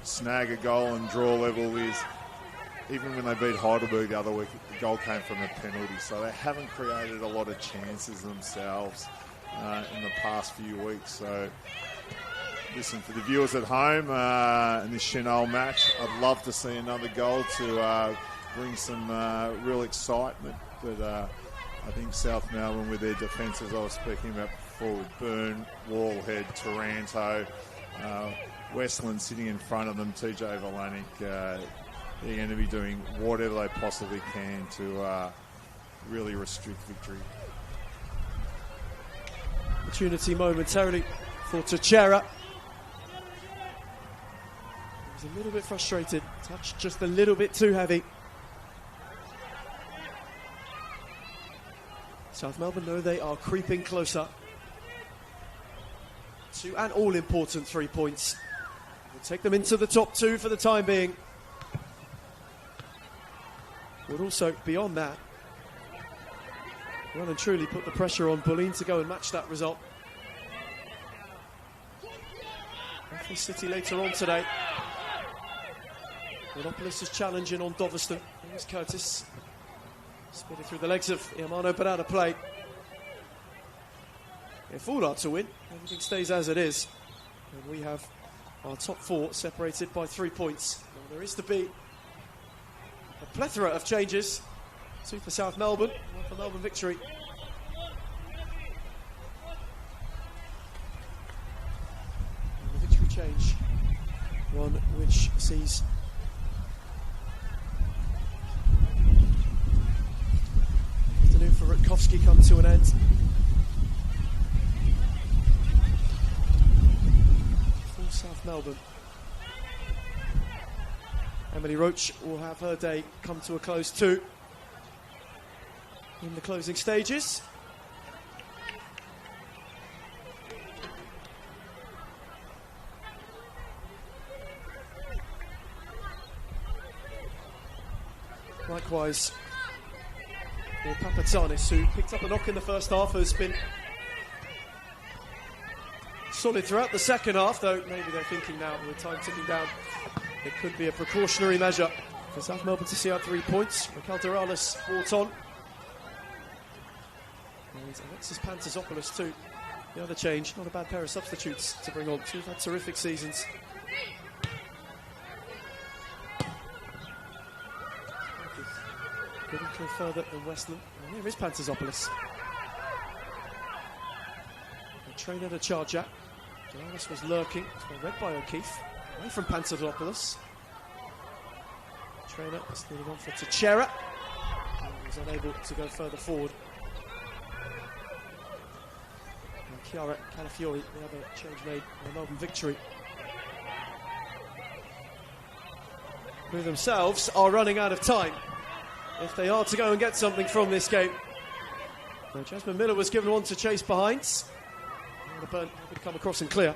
snag a goal and draw level is, even when they beat Heidelberg the other week, the goal came from a penalty. So they haven't created a lot of chances themselves in the past few weeks. So listen, for the viewers at home in this Senol match, I'd love to see another goal to bring some real excitement. But I think South Melbourne, with their defence, as I was speaking about before, with Byrne, Wallhead, Taranto, Westland sitting in front of them, TJ Volanik, they're going to be doing whatever they possibly can to really restrict victory. Opportunity momentarily for Teixeira. He was a little bit frustrated, touched just a little bit too heavy. South Melbourne know they are creeping closer to an all-important 3 points. We'll take them into the top 2 for the time being. Would also, beyond that, well and truly put the pressure on Bulleen to go and match that result. Anthony City later on today. Renopoulos is challenging on Doveston. Here's Curtis. Spit it through the legs of Iamano, but out of play. If all are to win, everything stays as it is. And we have our top 4 separated by 3 points. Now, there is to be a plethora of changes. 2 for South Melbourne, 1 for Melbourne victory. And the victory change, one which sees afternoon for Witkowski come to an end. For South Melbourne, Emily Roach will have her day come to a close too. In the closing stages, Likewise, for Papatsanis, who picked up a knock in the first half, has been solid throughout the second half, though maybe they're thinking now, with time ticking down, it could be a precautionary measure for South Melbourne to see out 3 points. Raquel Durales brought on. And Alexis Pantazopoulos too. The other change, not a bad pair of substitutes to bring on. Two have had terrific seasons. Getting clear further than Westland. And here is Pantazopoulos. A trainer to charge at. Durales was lurking. It's been read by O'Keefe. Away from Pantazopoulos. Trainer is leading on for Teixeira. He was unable to go further forward. And Chiara Calafiori, the other change made in the Melbourne victory. Who themselves are running out of time if they are to go and get something from this game. Now, Jasmine Miller was given one to chase behind. The burn able to come across and clear.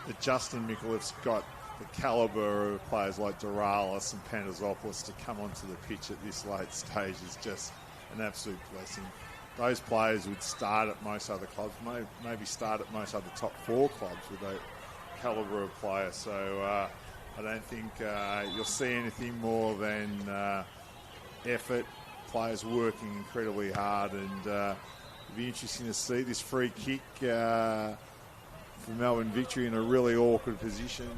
But Justin Mikuliev's got the calibre of players like Durales and Pantazopoulos to come onto the pitch at this late stage is just an absolute blessing. Those players would start at most other clubs, maybe start at most other top 4 clubs with that calibre of player. So I don't think you'll see anything more than effort, players working incredibly hard, and it'll be interesting to see this free kick for Melbourne victory in a really awkward position.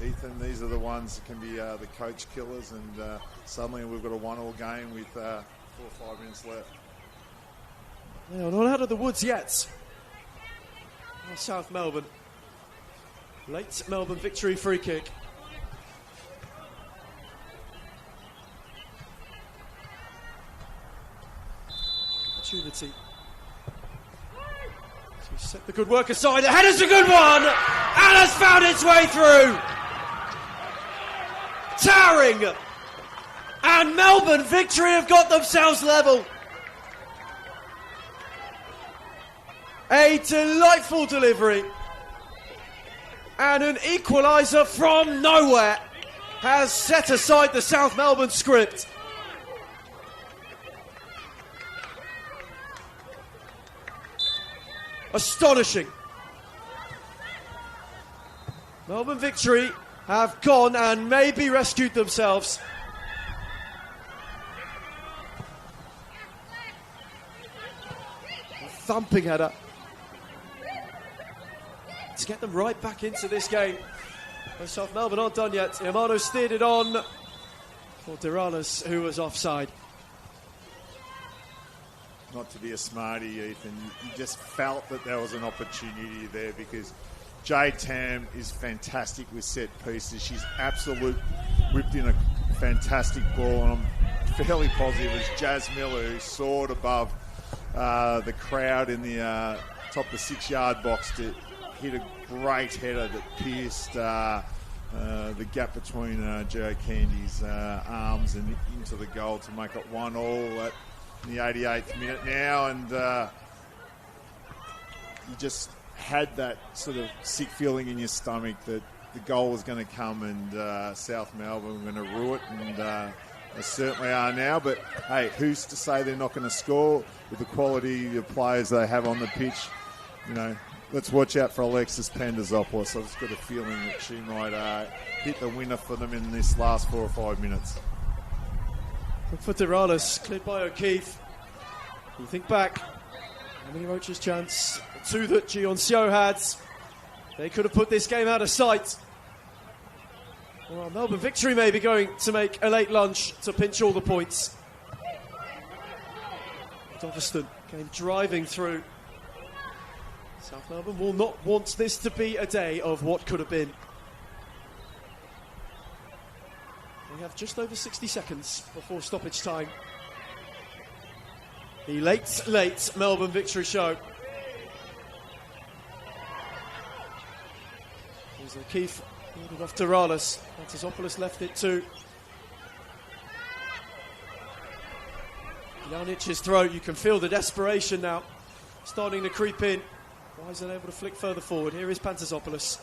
Ethan, these are the ones that can be the coach killers, and suddenly we've got a 1-1 game with 4 or 5 minutes left. Well, not out of the woods yet. South Melbourne. Late Melbourne victory free kick. Opportunity. So set the good work aside. The header's a good one! And has found its way through! Towering! And Melbourne victory have got themselves level. A delightful delivery. And an equaliser from nowhere has set aside the South Melbourne script. Astonishing. Melbourne victory have gone and maybe rescued themselves. A thumping header to get them right back into this game. But South Melbourne aren't done yet. Yamano steered it on for Durales, who was offside. Not to be a smarty, Ethan, you just felt that there was an opportunity there, because Jade Tam is fantastic with set pieces. She's absolute whipped in a fantastic ball, and I'm fairly positive it was Jazz Miller who soared above the crowd in the top of the 6-yard box to hit a great header that pierced the gap between Joe Candy's arms and into the goal to make it 1-1 at the 88th minute now, and you just had that sort of sick feeling in your stomach that the goal was going to come and South Melbourne were going to rue it, and they certainly are now. But hey, who's to say they're not going to score with the quality of players they have on the pitch? You know, let's watch out for Alexis Pantazopoulos. I've just got a feeling that she might hit the winner for them in this last 4 or 5 minutes. For Durales, cleared by O'Keefe. You think back, Emily Roach's chance, the 2 that Gioncio had. They could have put this game out of sight. Well, Melbourne victory may be going to make a late lunch to pinch all the points. Doveston came driving through. South Melbourne will not want this to be a day of what could have been. We have just over 60 seconds before stoppage time. The late Melbourne victory show. Here's O'Keefe, ordered off Durales. Pantazopoulos left it to Janic's throat. You can feel the desperation now starting to creep in. Why is unable to flick further forward? Here is Pantazopoulos.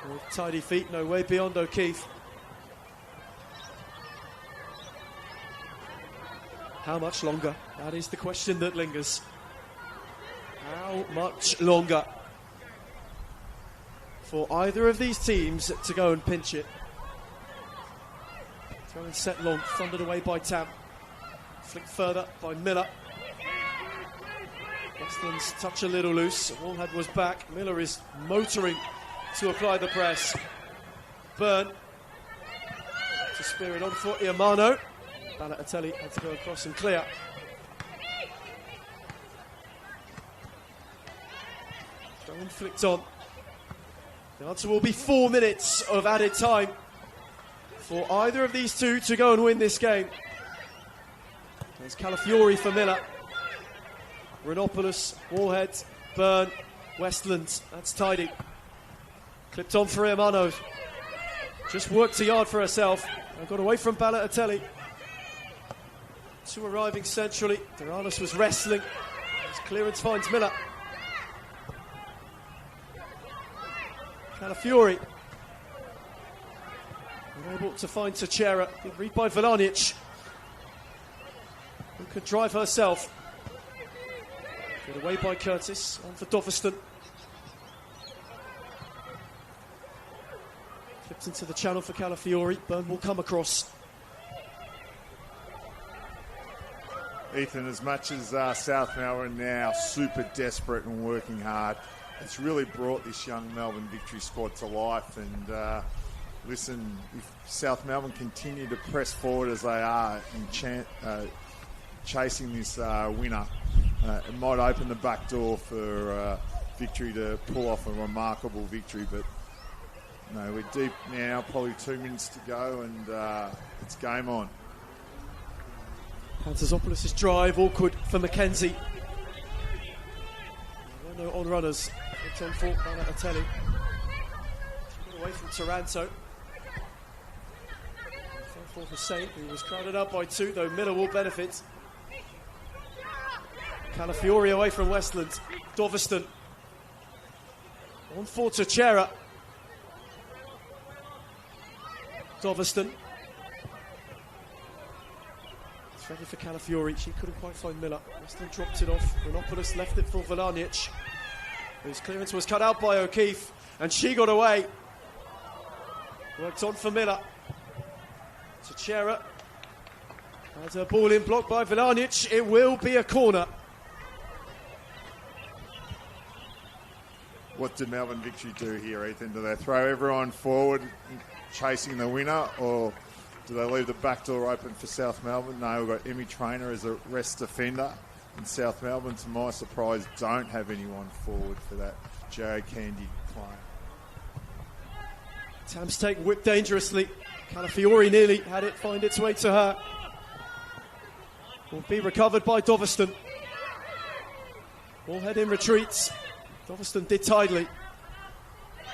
With tidy feet, no way beyond O'Keefe. How much longer? That is the question that lingers. How much longer for either of these teams to go and pinch it? Throw and set long, thundered away by Tam. Flicked further by Miller. Westland's touch a little loose. Woolhead was back. Miller is motoring to apply the press. Byrne to spear it on for Iamano. Balotelli had to go across and clear. Throw and flicked on. The answer will be 4 minutes of added time for either of these two to go and win this game. There's Calafiori for Miller. Renopoulos, Woolhead, Byrne, Westland. That's tidy. Clipped on for Iamano. Just worked a yard for herself and got away from Balotelli. Two arriving centrally. Doralis was wrestling. His clearance finds Miller. Calafiori unable to find Teixeira. Good read by Velanic, who could drive herself. Get away by Curtis. On for Doveston. Flipped into the channel for Calafiori. Byrne will come across. Ethan, as much as South Melbourne now super desperate and working hard, it's really brought this young Melbourne Victory squad to life. And listen, if South Melbourne continue to press forward as they are in chasing this winner, it might open the back door for Victory to pull off a remarkable victory. But no, we're deep now, probably 2 minutes to go, and it's game on. Panterzopoulos' drive, awkward for McKenzie. No on runners. It's on for Balotelli. Got away from Taranto. For Hussein, who was crowded up by two, though Miller will benefit. Calafiori away from Westland. Doveston. On for Teixeira. Doveston. It's ready for Calafiori. She couldn't quite find Miller. Westland dropped it off. Renopoulos left it for Velanic, whose clearance was cut out by O'Keefe, and she got away. Worked on for Miller. Teixeira has a ball in, blocked by Velanic. It will be a corner. What did Melbourne Victory do here, Ethan? Do they throw everyone forward chasing the winner, or do they leave the back door open for South Melbourne? No, we've got Emmy Traynor as a rest defender, and South Melbourne, to my surprise, don't have anyone forward for that Joe Candy claim. Tam's take whipped dangerously. Calafiori nearly had it find its way to her. Will be recovered by Doveston. Woolhead in retreats. Doveston did tidily.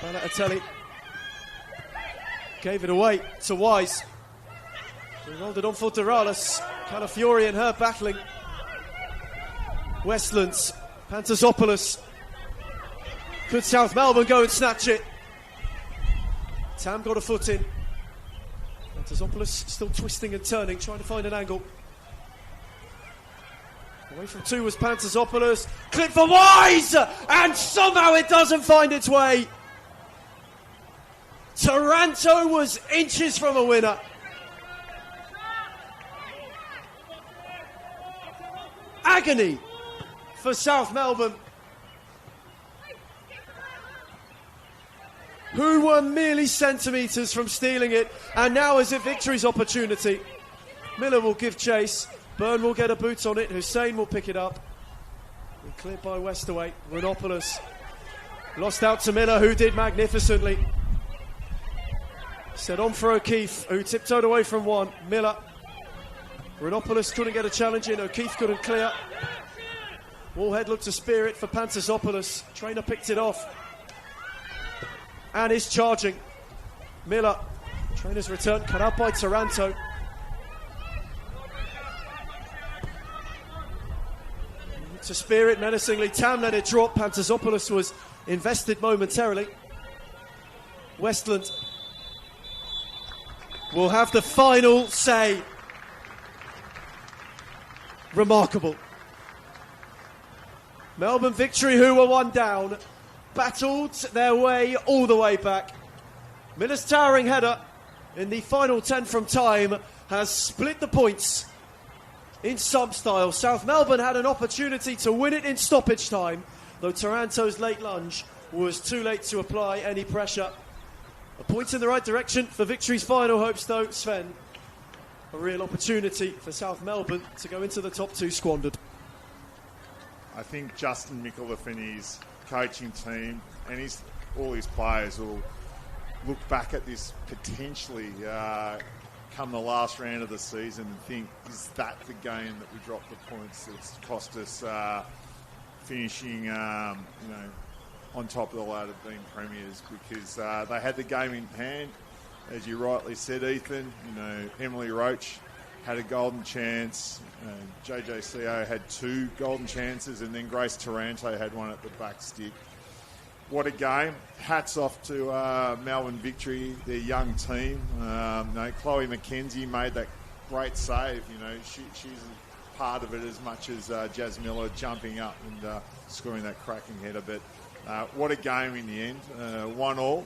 Balotelli gave it away to Wise. He rolled it on for Doralis. Calafiori and her battling. Westlands, Panterzopoulos. Could South Melbourne go and snatch it? Tam got a foot in. Panterzopoulos still twisting and turning, trying to find an angle. Away from two was Panterzopoulos. Clip for Wise! And somehow it doesn't find its way. Taranto was inches from a winner. Agony for South Melbourne, who were merely centimetres from stealing it, and now is it Victory's opportunity. Miller will give chase. Byrne will get a boot on it. Hussein will pick it up. And cleared by Westerway. Renopoulos lost out to Miller, who did magnificently. Set on for O'Keefe, who tiptoed away from one. Miller. Renopoulos couldn't get a challenge in. O'Keefe couldn't clear. Woolhead looked to spear it for Panterzopoulos. Traynor picked it off and is charging. Miller. Trainor's return cut out by Taranto. To spear it menacingly. Tam let it drop. Panterzopoulos was invested momentarily. Westland will have the final say. Remarkable. Melbourne Victory, who were one down, battled their way all the way back. Miller's towering header in the final 10 from time has split the points in some style. South Melbourne had an opportunity to win it in stoppage time, though Taranto's late lunge was too late to apply any pressure. A point in the right direction for Victory's final hopes, though, Sven. A real opportunity for South Melbourne to go into the top two squandered. I think Justin Micallef and his coaching team and all his players will look back at this potentially come the last round of the season and think, is that the game that we dropped the points that's cost us finishing on top of the ladder being premiers? Because they had the game in hand, as you rightly said, Ethan. Emily Roach had a golden chance, JJCO had 2 golden chances, and then Grace Taranto had one at the back stick. What a game. Hats off to Melbourne Victory, their young team. Chloe McKenzie made that great save. She's part of it as much as Jazz Miller jumping up and scoring that cracking header. But what a game in the end. 1-1,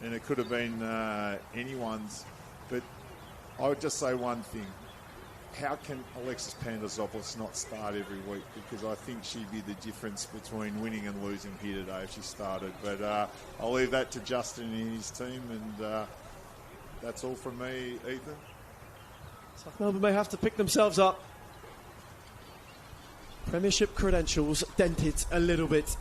and it could have been anyone's. But I would just say one thing. How can Alexis Pandazopoulos not start every week? Because I think she'd be the difference between winning and losing here today if she started. But I'll leave that to Justin and his team, and that's all from me, Ethan. South Melbourne may have to pick themselves up. Premiership credentials dented a little bit.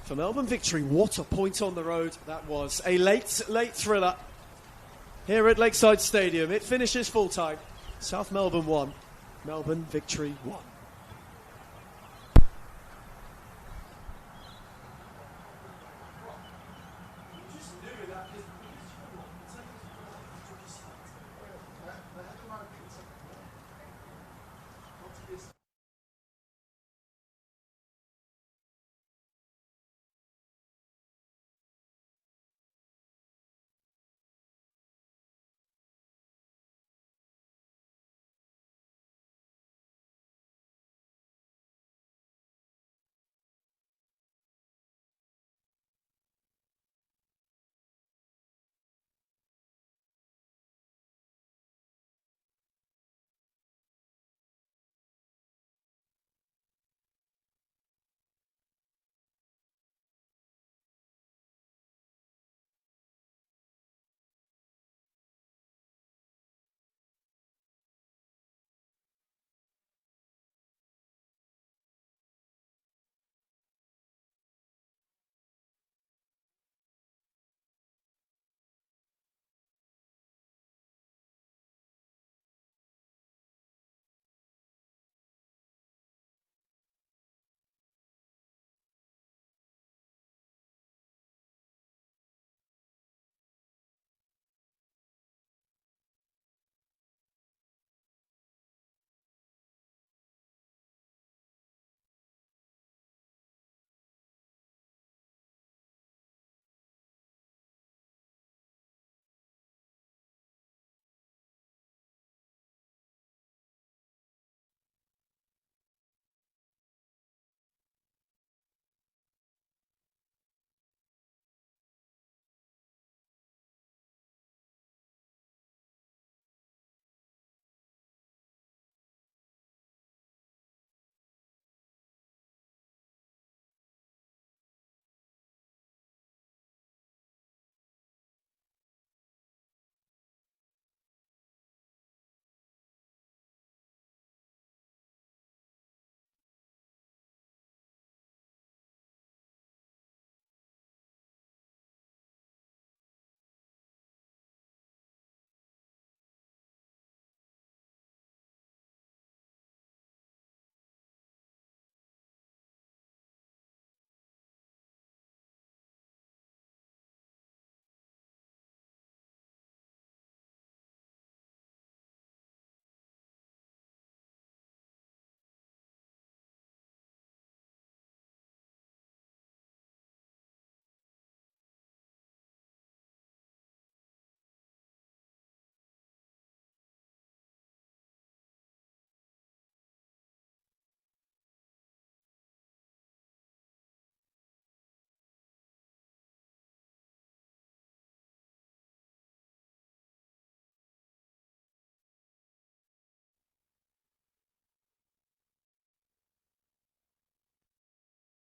For Melbourne Victory, what a point on the road that was. A late thriller here at Lakeside Stadium. It finishes full time. South Melbourne 1, Melbourne Victory 1.